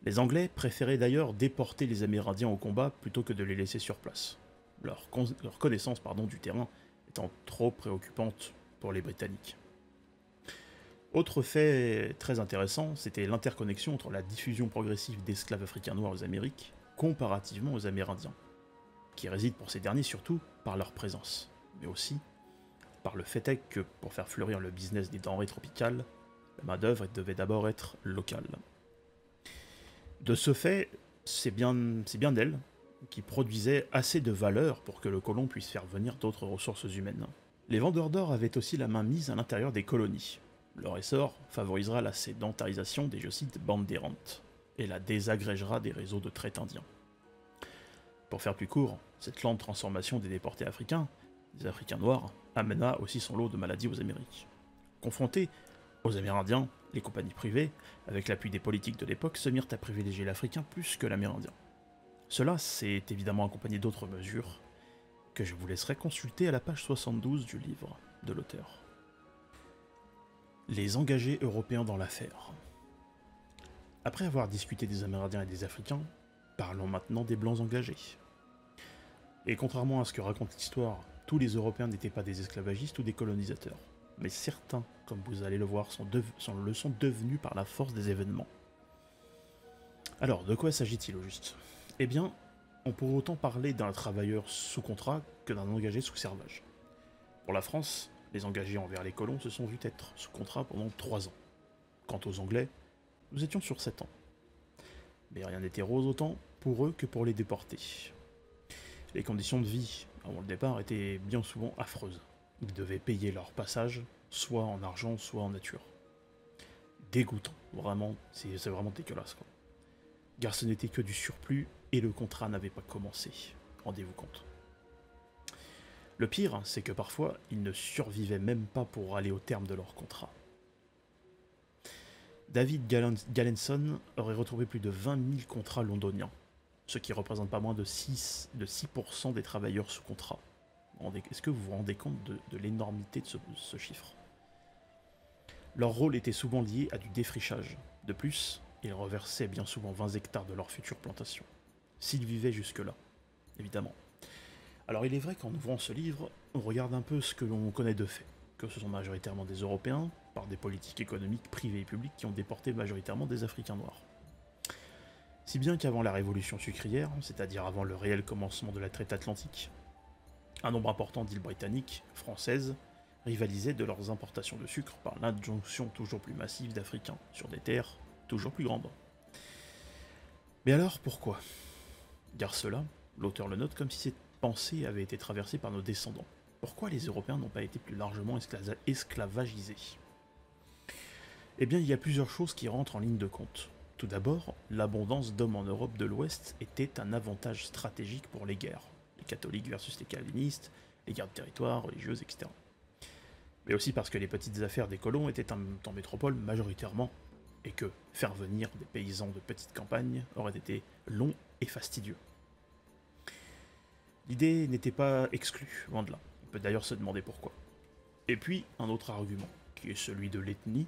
Les Anglais préféraient d'ailleurs déporter les Amérindiens au combat plutôt que de les laisser sur place, leur connaissance du terrain étant trop préoccupante pour les Britanniques. Autre fait très intéressant, c'était l'interconnexion entre la diffusion progressive d'esclaves africains noirs aux Amériques, comparativement aux Amérindiens, qui résident pour ces derniers surtout par leur présence, mais aussi par le fait est que, pour faire fleurir le business des denrées tropicales, la main-d'œuvre devait d'abord être locale. De ce fait, c'est bien elle qui produisait assez de valeur pour que le colon puisse faire venir d'autres ressources humaines. Les vendeurs d'or avaient aussi la main mise à l'intérieur des colonies. Leur essor favorisera la sédentarisation des, je cite, bandes d'errantes, et la désagrégera des réseaux de traite indiens. Pour faire plus court, cette lente transformation des déportés africains, des Africains noirs, amena aussi son lot de maladies aux Amériques. Confrontés aux Amérindiens, les compagnies privées, avec l'appui des politiques de l'époque, se mirent à privilégier l'Africain plus que l'Amérindien. Cela s'est évidemment accompagné d'autres mesures, que je vous laisserai consulter à la page 72 du livre de l'auteur. Les engagés européens dans l'affaire. Après avoir discuté des Amérindiens et des Africains, parlons maintenant des Blancs engagés. Et contrairement à ce que raconte l'histoire, tous les Européens n'étaient pas des esclavagistes ou des colonisateurs, mais certains, comme vous allez le voir, le sont devenus par la force des événements. Alors, de quoi s'agit-il au juste ? Eh bien, on pourrait autant parler d'un travailleur sous contrat que d'un engagé sous servage. Pour la France, les engagés envers les colons se sont vus être sous contrat pendant 3 ans. Quant aux Anglais, nous étions sur 7 ans. Mais rien n'était rose autant pour eux que pour les déportés. Les conditions de vie avant le départ étaient bien souvent affreuses. Ils devaient payer leur passage, soit en argent, soit en nature. Dégoûtant, vraiment, c'est vraiment dégueulasse, quoi. car ce n'était que du surplus et le contrat n'avait pas commencé. Rendez-vous compte. Le pire, c'est que parfois, ils ne survivaient même pas pour aller au terme de leur contrat. David Galenson aurait retrouvé plus de 20 000 contrats londoniens, ce qui représente pas moins de 6% des travailleurs sous contrat. Est-ce que vous vous rendez compte de l'énormité de ce chiffre? Leur rôle était souvent lié à du défrichage. De plus, ils reversaient bien souvent 20 hectares de leur future plantation. S'ils vivaient jusque-là, évidemment. Alors il est vrai qu'en ouvrant ce livre, on regarde un peu ce que l'on connaît de fait, que ce sont majoritairement des Européens, par des politiques économiques privées et publiques qui ont déporté majoritairement des Africains noirs. Si bien qu'avant la révolution sucrière, c'est-à-dire avant le réel commencement de la traite atlantique, un nombre important d'îles britanniques, françaises, rivalisaient de leurs importations de sucre par l'adjonction toujours plus massive d'Africains sur des terres toujours plus grandes. Mais alors pourquoi? Car cela, l'auteur le note comme si cette pensée avait été traversée par nos descendants. Pourquoi les Européens n'ont pas été plus largement esclavagisés? Eh bien, il y a plusieurs choses qui rentrent en ligne de compte. Tout d'abord, l'abondance d'hommes en Europe de l'Ouest était un avantage stratégique pour les guerres. Les catholiques versus les calvinistes, les guerres de territoire, religieuses, etc. Mais aussi parce que les petites affaires des colons étaient en métropole majoritairement, et que faire venir des paysans de petites campagnes aurait été long et fastidieux. L'idée n'était pas exclue, loin de là. On peut d'ailleurs se demander pourquoi. Et puis, un autre argument, qui est celui de l'ethnie.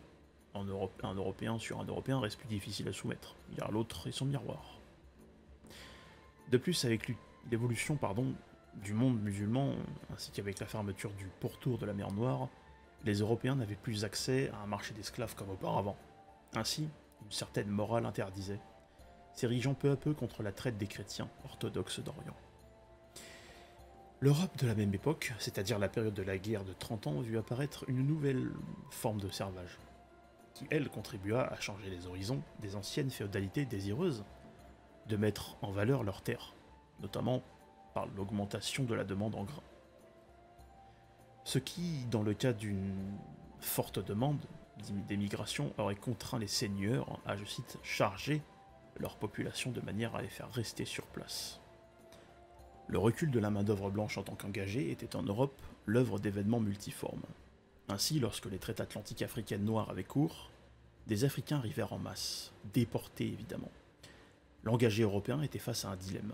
Un Européen sur un Européen reste plus difficile à soumettre, car l'autre est son miroir. De plus, avec l'évolution du monde musulman, ainsi qu'avec la fermeture du pourtour de la mer Noire, les Européens n'avaient plus accès à un marché d'esclaves comme auparavant. Ainsi, une certaine morale interdisait, s'érigeant peu à peu contre la traite des chrétiens orthodoxes d'Orient. L'Europe de la même époque, c'est-à-dire la période de la guerre de 30 ans, vit apparaître une nouvelle forme de servage, qui, elle, contribua à changer les horizons des anciennes féodalités désireuses de mettre en valeur leurs terres, notamment par l'augmentation de la demande en grains. Ce qui, dans le cas d'une forte demande d'émigration, aurait contraint les seigneurs à, je cite, charger leur population de manière à les faire rester sur place. Le recul de la main-d'œuvre blanche en tant qu'engagée était en Europe l'œuvre d'événements multiformes. Ainsi, lorsque les traites atlantiques africaines noires avaient cours, des Africains arrivèrent en masse, déportés évidemment. L'engagé européen était face à un dilemme.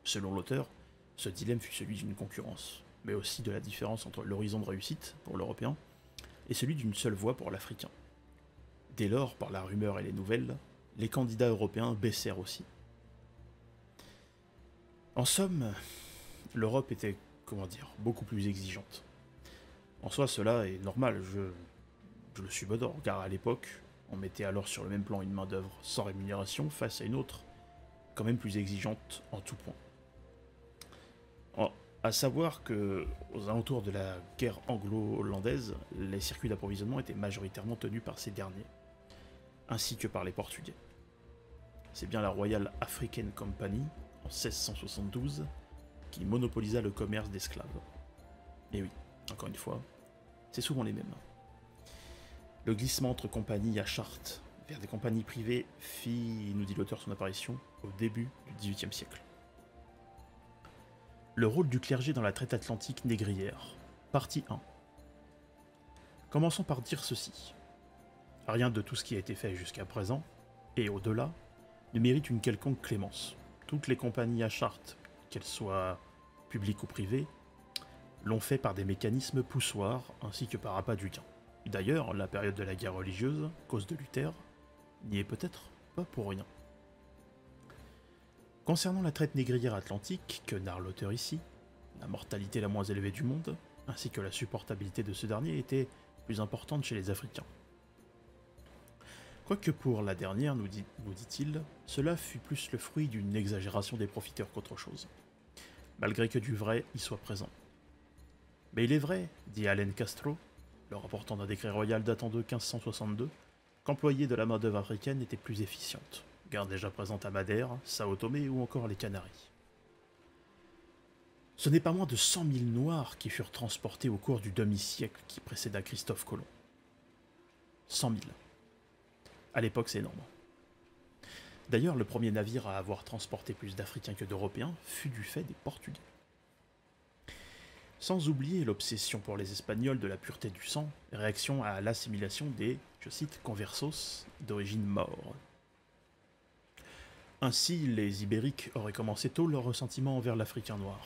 Selon l'auteur, ce dilemme fut celui d'une concurrence, mais aussi de la différence entre l'horizon de réussite pour l'Européen et celui d'une seule voie pour l'Africain. Dès lors, par la rumeur et les nouvelles, les candidats européens baissèrent aussi. En somme, l'Europe était, beaucoup plus exigeante. En soi, cela est normal, je le subodore, car à l'époque, on mettait alors sur le même plan une main-d'œuvre sans rémunération face à une autre, quand même plus exigeante en tout point. À savoir que, aux alentours de la guerre anglo-hollandaise, les circuits d'approvisionnement étaient majoritairement tenus par ces derniers, ainsi que par les Portugais. C'est bien la Royal African Company, en 1672, qui monopolisa le commerce d'esclaves. Et oui, encore une fois, c'est souvent les mêmes. Le glissement entre compagnies à charte vers des compagnies privées fit, nous dit l'auteur, son apparition au début du XVIIIe siècle. Le rôle du clergé dans la traite atlantique négrière. Partie 1. Commençons par dire ceci. Rien de tout ce qui a été fait jusqu'à présent, et au-delà, ne mérite une quelconque clémence. Toutes les compagnies à charte, qu'elles soient publiques ou privées, l'ont fait par des mécanismes poussoirs ainsi que par appât du gain. D'ailleurs, la période de la guerre religieuse, cause de Luther, n'y est peut-être pas pour rien. Concernant la traite négrière atlantique, que narre l'auteur ici, la mortalité la moins élevée du monde, ainsi que la supportabilité de ce dernier, était plus importante chez les Africains. Quoique pour la dernière, nous dit-il, cela fut plus le fruit d'une exagération des profiteurs qu'autre chose, malgré que du vrai y soit présent. Mais il est vrai, dit Allen Castro, le rapportant d'un décret royal datant de 1562, qu'employer de la main-d'œuvre africaine était plus efficiente, gare déjà présente à Madère, Sao Tomé ou encore les Canaries. Ce n'est pas moins de 100 000 Noirs qui furent transportés au cours du demi-siècle qui précéda Christophe Colomb. 100 000. À l'époque, c'est énorme. D'ailleurs, le premier navire à avoir transporté plus d'Africains que d'Européens fut du fait des Portugais. Sans oublier l'obsession pour les Espagnols de la pureté du sang, réaction à l'assimilation des, je cite, conversos d'origine maure. Ainsi, les Ibériques auraient commencé tôt leur ressentiment envers l'Africain noir,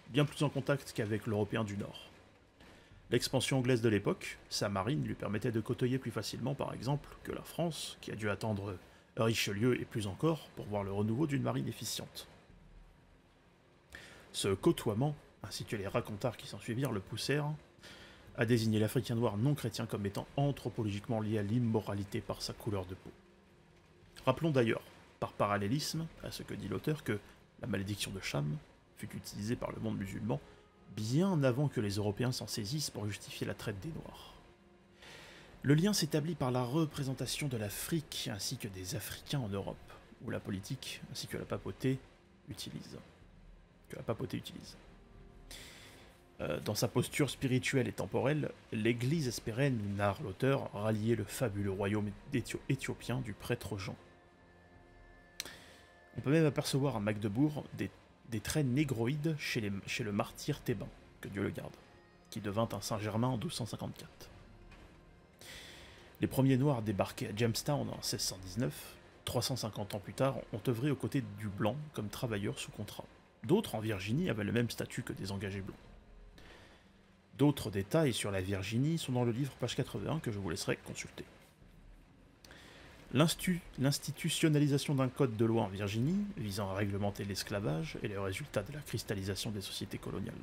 bien plus en contact qu'avec l'Européen du Nord. L'expansion anglaise de l'époque, sa marine lui permettait de côtoyer plus facilement, par exemple, que la France, qui a dû attendre Richelieu et plus encore pour voir le renouveau d'une marine efficiente. Ce côtoiement, ainsi que les racontars qui s'ensuivirent, le poussèrent à désigner l'Africain noir non chrétien comme étant anthropologiquement lié à l'immoralité par sa couleur de peau. Rappelons d'ailleurs, par parallélisme à ce que dit l'auteur, que la malédiction de Cham fut utilisée par le monde musulman bien avant que les Européens s'en saisissent pour justifier la traite des Noirs. Le lien s'établit par la représentation de l'Afrique ainsi que des Africains en Europe, où la politique ainsi que la papauté utilisent. Dans sa posture spirituelle et temporelle, l'Église espérait, nous narre l'auteur, rallier le fabuleux royaume éthiopien du prêtre Jean. On peut même apercevoir à Magdebourg des traits négroïdes chez le martyr thébain, que Dieu le garde, qui devint un Saint-Germain en 1254. Les premiers Noirs débarqués à Jamestown en 1619, 350 ans plus tard, ont œuvré aux côtés du blanc comme travailleurs sous contrat. D'autres en Virginie avaient le même statut que des engagés blancs. D'autres détails sur la Virginie sont dans le livre page 81 que je vous laisserai consulter. L'institutionnalisation d'un code de loi en Virginie visant à réglementer l'esclavage est le résultat de la cristallisation des sociétés coloniales.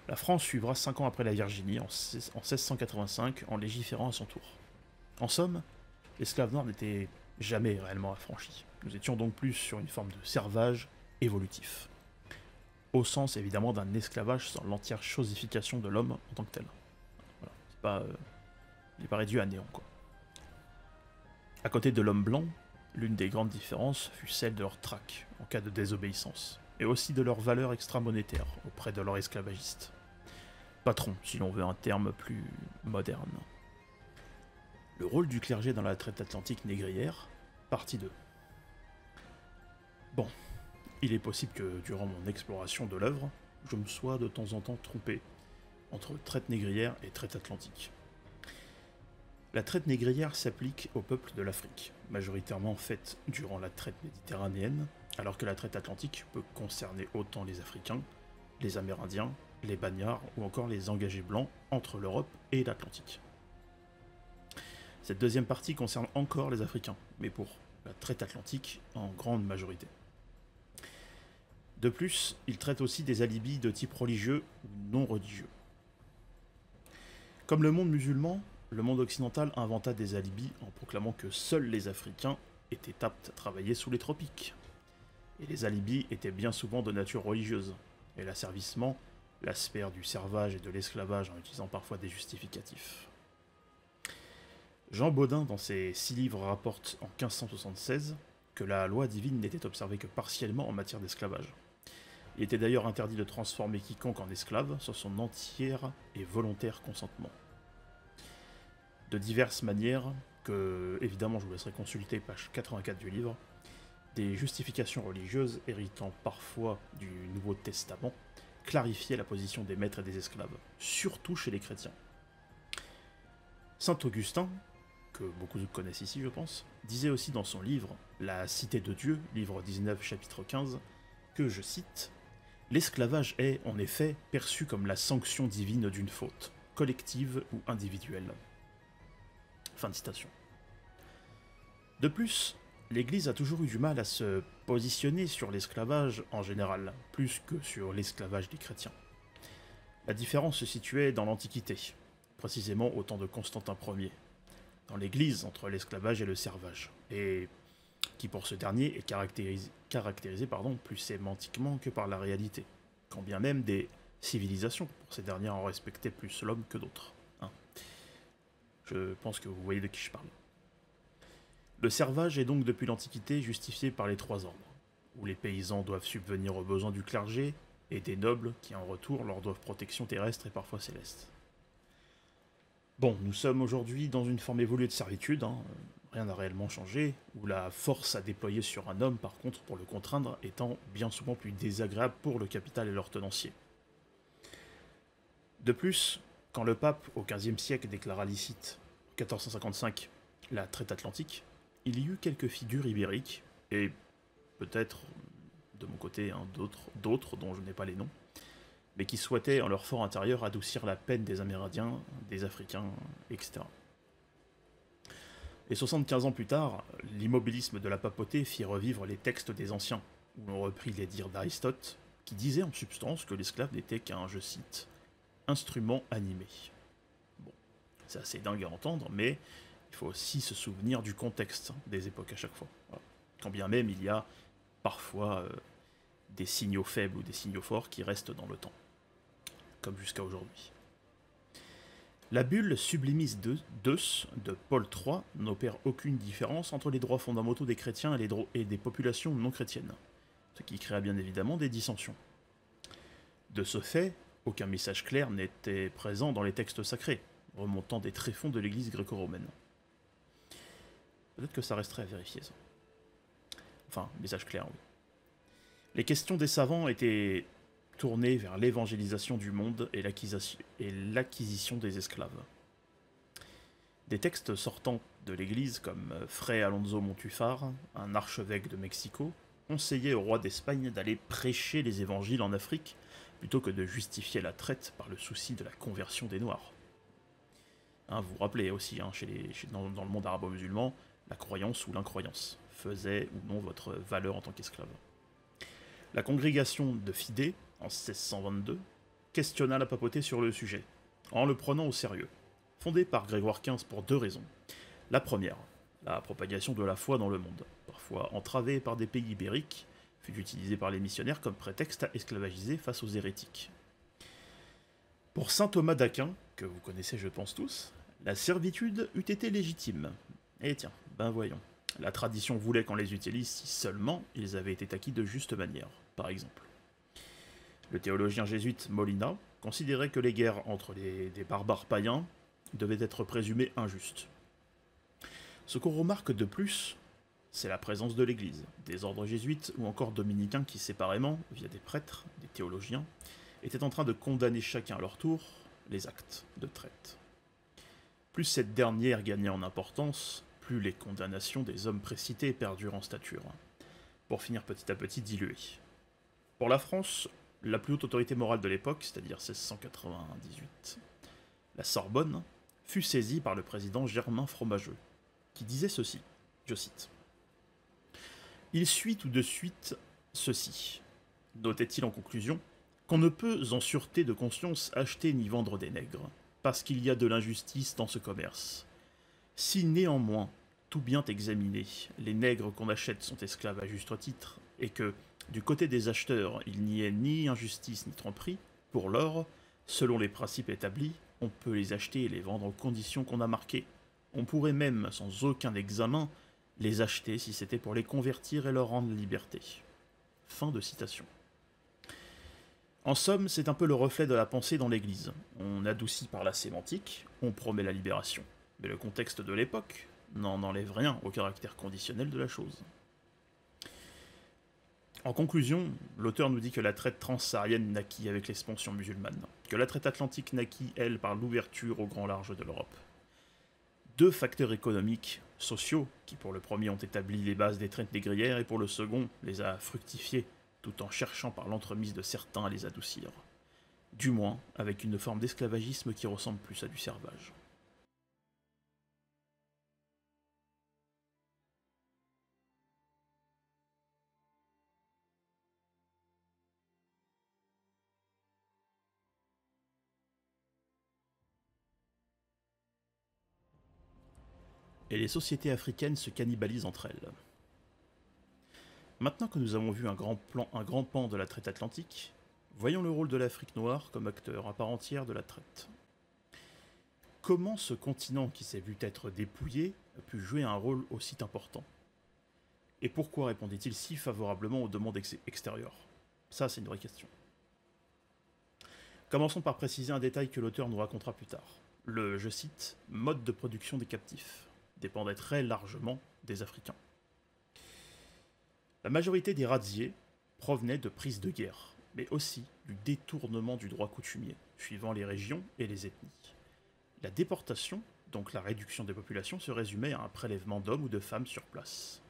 La France suivra 5 ans après la Virginie, en 1685, en légiférant à son tour. En somme, l'esclave noir n'était jamais réellement affranchi. Nous étions donc plus sur une forme de servage évolutif. Au sens évidemment d'un esclavage sans l'entière chosification de l'homme en tant que tel. Voilà, il n'est pas réduit à néant, quoi. À côté de l'homme blanc, l'une des grandes différences fut celle de leur traque en cas de désobéissance, et aussi de leur valeur extra-monétaire auprès de leurs esclavagistes. Patron, si l'on veut un terme plus moderne. Le rôle du clergé dans la traite atlantique négrière, partie 2. Bon, il est possible que durant mon exploration de l'œuvre, je me sois de temps en temps trompé entre traite négrière et traite atlantique. La traite négrière s'applique aux peuples de l'Afrique, majoritairement faite durant la traite méditerranéenne, alors que la traite atlantique peut concerner autant les Africains, les Amérindiens, les Bagnards ou encore les engagés blancs entre l'Europe et l'Atlantique. Cette deuxième partie concerne encore les Africains, mais pour la traite atlantique en grande majorité. De plus, il traite aussi des alibis de type religieux ou non religieux. Comme le monde musulman, le monde occidental inventa des alibis en proclamant que seuls les Africains étaient aptes à travailler sous les tropiques. Et les alibis étaient bien souvent de nature religieuse, et l'asservissement, la sphère du servage et de l'esclavage en utilisant parfois des justificatifs. Jean Bodin, dans ses 6 livres, rapporte en 1576 que la loi divine n'était observée que partiellement en matière d'esclavage. Il était d'ailleurs interdit de transformer quiconque en esclave sans son entier et volontaire consentement. De diverses manières, que évidemment je vous laisserai consulter page 84 du livre, des justifications religieuses héritant parfois du Nouveau Testament clarifiaient la position des maîtres et des esclaves, surtout chez les chrétiens. Saint Augustin, que beaucoup connaissent ici je pense, disait aussi dans son livre La Cité de Dieu, livre 19 chapitre 15, que, je cite, « L'esclavage est, en effet, perçu comme la sanction divine d'une faute, collective ou individuelle. » Fin de citation. De plus, l'Église a toujours eu du mal à se positionner sur l'esclavage en général, plus que sur l'esclavage des chrétiens. La différence se situait dans l'Antiquité, précisément au temps de Constantin Ier, dans l'Église entre l'esclavage et le servage, et qui pour ce dernier est caractérisé plus sémantiquement que par la réalité, quand bien même des civilisations pour ces dernières en respectaient plus l'homme que d'autres. Je pense que vous voyez de qui je parle. Le servage est donc depuis l'Antiquité justifié par les 3 ordres, où les paysans doivent subvenir aux besoins du clergé, et des nobles qui en retour leur doivent protection terrestre et parfois céleste. Bon, nous sommes aujourd'hui dans une forme évoluée de servitude, rien n'a réellement changé, ou la force à déployer sur un homme, par contre, pour le contraindre, étant bien souvent plus désagréable pour le capital et leurs tenanciers. De plus, quand le pape, au XVe siècle, déclara licite, en 1455, la traite atlantique, il y eut quelques figures ibériques, et peut-être, de mon côté, hein, d'autres dont je n'ai pas les noms, mais qui souhaitaient, en leur fort intérieur, adoucir la peine des Amérindiens, des Africains, etc. Et 75 ans plus tard, l'immobilisme de la papauté fit revivre les textes des anciens, où l'on reprit les dires d'Aristote, qui disait en substance que l'esclave n'était qu'un, je cite, instrument animé. Bon, c'est assez dingue à entendre, mais il faut aussi se souvenir du contexte des époques à chaque fois. Voilà. Quand bien même il y a parfois des signaux faibles ou des signaux forts qui restent dans le temps, comme jusqu'à aujourd'hui. La bulle Sublimis Deus de Paul III n'opère aucune différence entre les droits fondamentaux des chrétiens et des populations non chrétiennes, ce qui créa bien évidemment des dissensions. De ce fait, aucun message clair n'était présent dans les textes sacrés, remontant des tréfonds de l'église gréco-romaine. Peut-être que ça resterait à vérifier, ça. Enfin, message clair, oui. Les questions des savants étaient tournées vers l'évangélisation du monde et l'acquisition des esclaves. Des textes sortant de l'église comme Fray Alonso Montufar, un archevêque de Mexico, conseillaient au roi d'Espagne d'aller prêcher les évangiles en Afrique plutôt que de justifier la traite par le souci de la conversion des Noirs. Hein, vous vous rappelez aussi, hein, dans le monde arabo-musulman, la croyance ou l'incroyance faisait ou non votre valeur en tant qu'esclave. La congrégation de Fidé, en 1622, questionna la papauté sur le sujet, en le prenant au sérieux, fondée par Grégoire XV pour deux raisons. La première, la propagation de la foi dans le monde, parfois entravée par des pays ibériques, fut utilisée par les missionnaires comme prétexte à esclavagiser face aux hérétiques. Pour saint Thomas d'Aquin, que vous connaissez je pense tous, la servitude eût été légitime. Et tiens, ben voyons. La tradition voulait qu'on les utilise si seulement ils avaient été acquis de juste manière, par exemple. Le théologien jésuite Molina considérait que les guerres entre des barbares païens devaient être présumées injustes. Ce qu'on remarque de plus, c'est la présence de l'Église, des ordres jésuites ou encore dominicains qui séparément, via des prêtres, des théologiens, étaient en train de condamner chacun à leur tour les actes de traite. Plus cette dernière gagnait en importance, plus les condamnations des hommes précités perdurent en stature, pour finir petit à petit diluées. Pour la France, la plus haute autorité morale de l'époque, c'est-à-dire 1698, la Sorbonne, fut saisie par le président Germain Fromageux, qui disait ceci, je cite. « Il suit tout de suite ceci, notait-il en conclusion, qu'on ne peut en sûreté de conscience acheter ni vendre des nègres, parce qu'il y a de l'injustice dans ce commerce. Si néanmoins, tout bien examiné, les nègres qu'on achète sont esclaves à juste titre, et que, du côté des acheteurs, il n'y ait ni injustice ni tromperie, pour l'or, selon les principes établis, on peut les acheter et les vendre aux conditions qu'on a marquées. On pourrait même, sans aucun examen, les acheter si c'était pour les convertir et leur rendre liberté. » Fin de citation. En somme, c'est un peu le reflet de la pensée dans l'Église. On adoucit par la sémantique, on promet la libération. Mais le contexte de l'époque n'en enlève rien au caractère conditionnel de la chose. En conclusion, l'auteur nous dit que la traite transsaharienne naquit avec l'expansion musulmane, que la traite atlantique naquit, elle, par l'ouverture au grand large de l'Europe. Deux facteurs économiques, sociaux, qui pour le premier ont établi les bases des traites négrières et pour le second les a fructifiés, tout en cherchant par l'entremise de certains à les adoucir. Du moins, avec une forme d'esclavagisme qui ressemble plus à du servage. Et les sociétés africaines se cannibalisent entre elles. Maintenant que nous avons vu un grand pan de la traite atlantique, voyons le rôle de l'Afrique noire comme acteur à part entière de la traite. Comment ce continent qui s'est vu être dépouillé a pu jouer un rôle aussi important? Et pourquoi répondait-il si favorablement aux demandes extérieures? Ça, c'est une vraie question. Commençons par préciser un détail que l'auteur nous racontera plus tard. Le, je cite, mode de production des captifs. dépendait très largement des Africains. La majorité des razziés provenaient de prises de guerre, mais aussi du détournement du droit coutumier, suivant les régions et les ethnies. La déportation, donc la réduction des populations, se résumait à un prélèvement d'hommes ou de femmes sur place.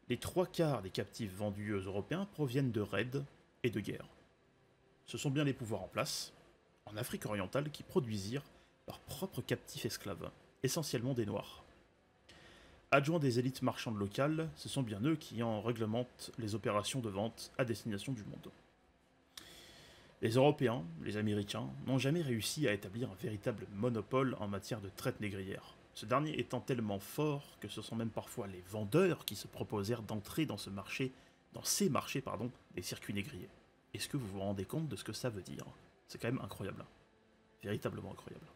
Les 3/4 des captifs vendus aux Européens proviennent de raids et de guerres. Ce sont bien les pouvoirs en place, en Afrique orientale, qui produisirent leurs propres captifs esclaves, essentiellement des Noirs. Adjoints des élites marchandes locales, ce sont bien eux qui en réglementent les opérations de vente à destination du monde. Les Européens, les Américains, n'ont jamais réussi à établir un véritable monopole en matière de traite négrière. Ce dernier étant tellement fort que ce sont même parfois les vendeurs qui se proposèrent d'entrer dans ces marchés, des circuits négriers. Est-ce que vous vous rendez compte de ce que ça veut dire? C'est quand même incroyable. Véritablement incroyable.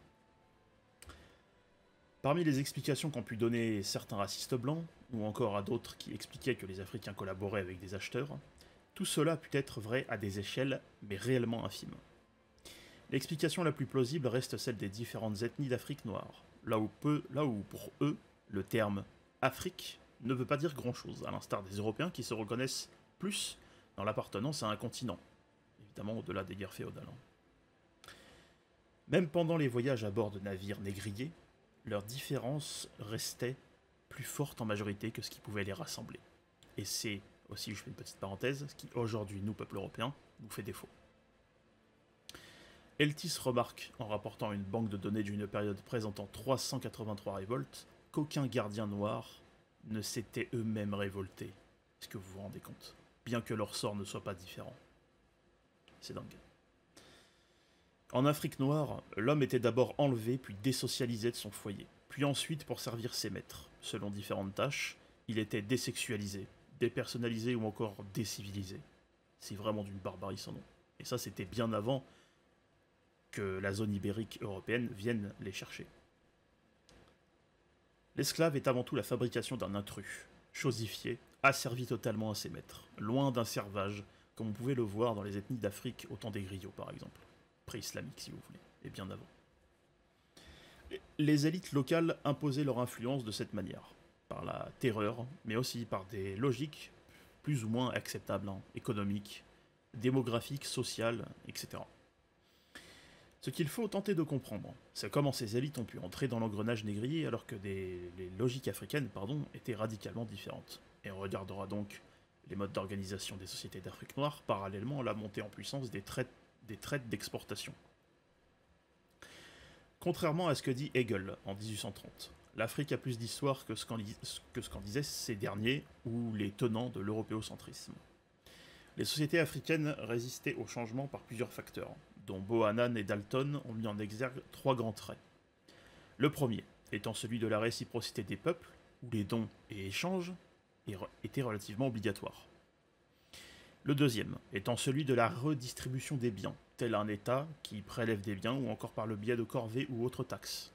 Parmi les explications qu'ont pu donner certains racistes blancs, ou encore à d'autres qui expliquaient que les Africains collaboraient avec des acheteurs, tout cela put être vrai à des échelles, mais réellement infimes. L'explication la plus plausible reste celle des différentes ethnies d'Afrique noire, là où pour eux, le terme Afrique ne veut pas dire grand-chose, à l'instar des Européens qui se reconnaissent plus dans l'appartenance à un continent, évidemment au-delà des guerres féodales. Même pendant les voyages à bord de navires négriers, leurs différences restaient plus fortes en majorité que ce qui pouvait les rassembler. Et c'est aussi, je fais une petite parenthèse, ce qui aujourd'hui, nous, peuple européen, nous fait défaut. Eltis remarque, en rapportant une banque de données d'une période présentant 383 révoltes, qu'aucun gardien noir ne s'était eux-mêmes révoltés. Est-ce que vous vous rendez compte? Bien que leur sort ne soit pas différent. C'est dingue. En Afrique noire, l'homme était d'abord enlevé puis désocialisé de son foyer, puis ensuite pour servir ses maîtres. Selon différentes tâches, il était désexualisé, dépersonnalisé ou encore décivilisé. C'est vraiment d'une barbarie sans nom. Et ça, c'était bien avant que la zone ibérique européenne vienne les chercher. L'esclave est avant tout la fabrication d'un intrus, chosifié, asservi totalement à ses maîtres, loin d'un servage, comme on pouvait le voir dans les ethnies d'Afrique au temps des griots par exemple. Pré-islamique si vous voulez, et bien avant. Les élites locales imposaient leur influence de cette manière, par la terreur, mais aussi par des logiques plus ou moins acceptables, économiques, démographiques, sociales, etc. Ce qu'il faut tenter de comprendre, c'est comment ces élites ont pu entrer dans l'engrenage négrier alors que les logiques africaines étaient radicalement différentes. Et on regardera donc les modes d'organisation des sociétés d'Afrique noire parallèlement à la montée en puissance des traites d'exportation. Contrairement à ce que dit Hegel en 1830, l'Afrique a plus d'histoire que ce qu'en disaient ces derniers, ou les tenants de l'européocentrisme. Les sociétés africaines résistaient au changement par plusieurs facteurs, dont Bohannan et Dalton ont mis en exergue 3 grands traits. Le premier étant celui de la réciprocité des peuples, où les dons et échanges étaient relativement obligatoires. Le deuxième étant celui de la redistribution des biens, tel un État qui prélève des biens ou encore par le biais de corvées ou autres taxes.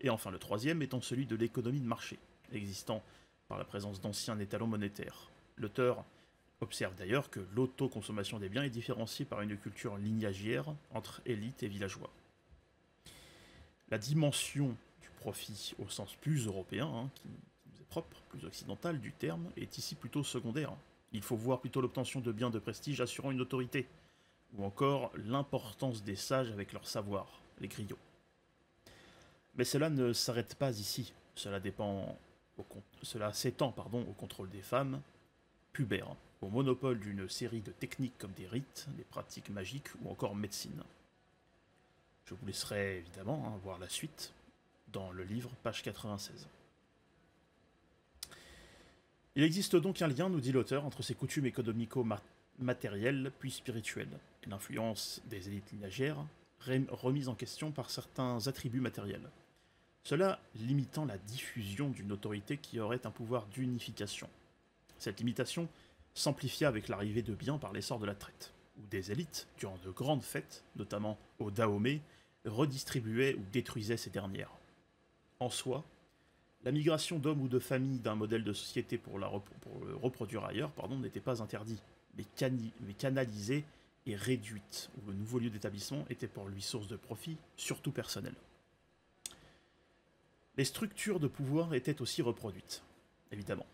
Et enfin le troisième étant celui de l'économie de marché, existant par la présence d'anciens étalons monétaires. L'auteur observe d'ailleurs que l'autoconsommation des biens est différenciée par une culture lignagière entre élites et villageois. La dimension du profit au sens plus européen, qui nous est propre, plus occidental du terme, est ici plutôt secondaire. Il faut voir plutôt l'obtention de biens de prestige assurant une autorité, ou encore l'importance des sages avec leur savoir, les griots. Mais cela ne s'arrête pas ici, cela s'étend au contrôle des femmes, pubères, au monopole d'une série de techniques comme des rites, des pratiques magiques ou encore médecine. Je vous laisserai évidemment voir la suite dans le livre, page 96. Il existe donc un lien, nous dit l'auteur, entre ces coutumes économico-matérielles puis spirituelles, et l'influence des élites lignagères, remise en question par certains attributs matériels. Cela limitant la diffusion d'une autorité qui aurait un pouvoir d'unification. Cette limitation s'amplifia avec l'arrivée de biens par l'essor de la traite, où des élites, durant de grandes fêtes, notamment au Dahomey, redistribuaient ou détruisaient ces dernières. En soi, la migration d'hommes ou de familles d'un modèle de société pour le reproduire ailleurs n'était pas interdit, mais canalisée et réduite, où le nouveau lieu d'établissement était pour lui source de profit, surtout personnel. Les structures de pouvoir étaient aussi reproduites, évidemment.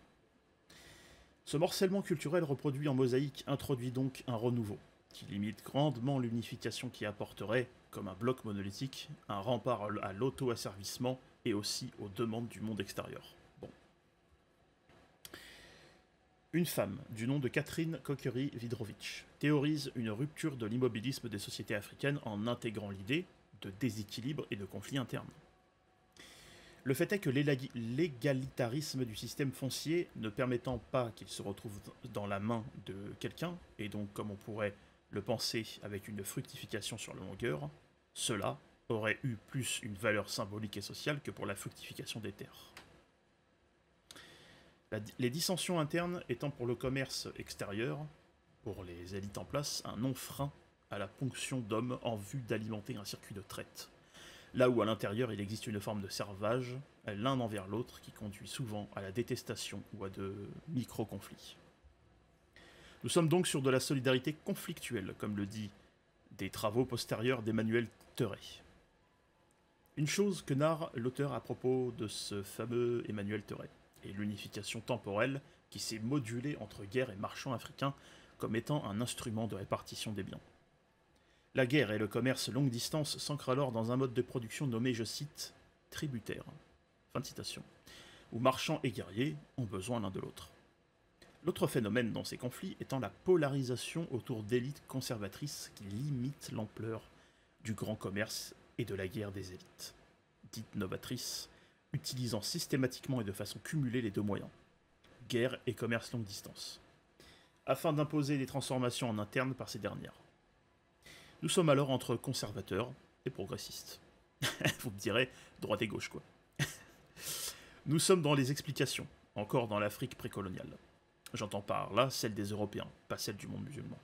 Ce morcellement culturel reproduit en mosaïque introduit donc un renouveau, qui limite grandement l'unification qui apporterait, comme un bloc monolithique, un rempart à l'auto-asservissement et aussi aux demandes du monde extérieur. Bon. Une femme, du nom de Catherine Coquery-Widrowicz, théorise une rupture de l'immobilisme des sociétés africaines en intégrant l'idée de déséquilibre et de conflits internes. Le fait est que l'égalitarisme du système foncier ne permettant pas qu'il se retrouve dans la main de quelqu'un, et donc comme on pourrait le penser avec une fructification sur la longueur, cela aurait eu plus une valeur symbolique et sociale que pour la fructification des terres. Les dissensions internes étant pour le commerce extérieur, pour les élites en place, un non-frein à la ponction d'hommes en vue d'alimenter un circuit de traite. Là où à l'intérieur il existe une forme de servage, l'un envers l'autre, qui conduit souvent à la détestation ou à de micro-conflits. Nous sommes donc sur de la solidarité conflictuelle, comme le dit des travaux postérieurs d'Emmanuel Theuret. Une chose que narre l'auteur à propos de ce fameux Emmanuel Theuret, est l'unification temporelle qui s'est modulée entre guerre et marchands africains comme étant un instrument de répartition des biens. La guerre et le commerce longue distance s'ancrent alors dans un mode de production nommé, je cite, « tributaire », fin de citation, où marchands et guerriers ont besoin l'un de l'autre. L'autre phénomène dans ces conflits étant la polarisation autour d'élites conservatrices qui limitent l'ampleur du grand commerce et de la guerre des élites, dites novatrices, utilisant systématiquement et de façon cumulée les deux moyens, guerre et commerce longue distance, afin d'imposer des transformations en interne par ces dernières. Nous sommes alors entre conservateurs et progressistes. Vous me direz, droite et gauche, quoi. Nous sommes dans les explications, encore dans l'Afrique précoloniale. J'entends par là celle des Européens, pas celle du monde musulman.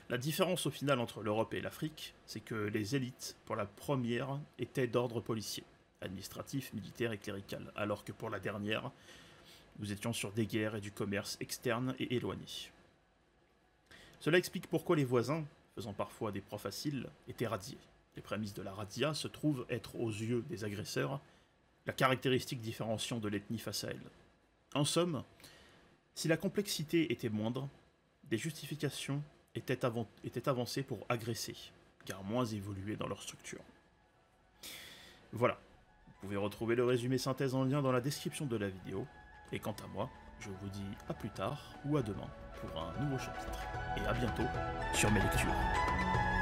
La différence au final entre l'Europe et l'Afrique, c'est que les élites, pour la première, étaient d'ordre policier, administratif, militaire et clérical, alors que pour la dernière, nous étions sur des guerres et du commerce externe et éloigné. Cela explique pourquoi les voisins, faisant parfois des proies faciles, étaient radiés. Les prémices de la razzia se trouvent être aux yeux des agresseurs la caractéristique différenciant de l'ethnie face à elle. En somme, si la complexité était moindre, des justifications étaient avancées pour agresser, car moins évoluées dans leur structure. Voilà, vous pouvez retrouver le résumé synthèse en lien dans la description de la vidéo, et quant à moi, je vous dis à plus tard ou à demain pour un nouveau chapitre, et à bientôt sur mes lectures.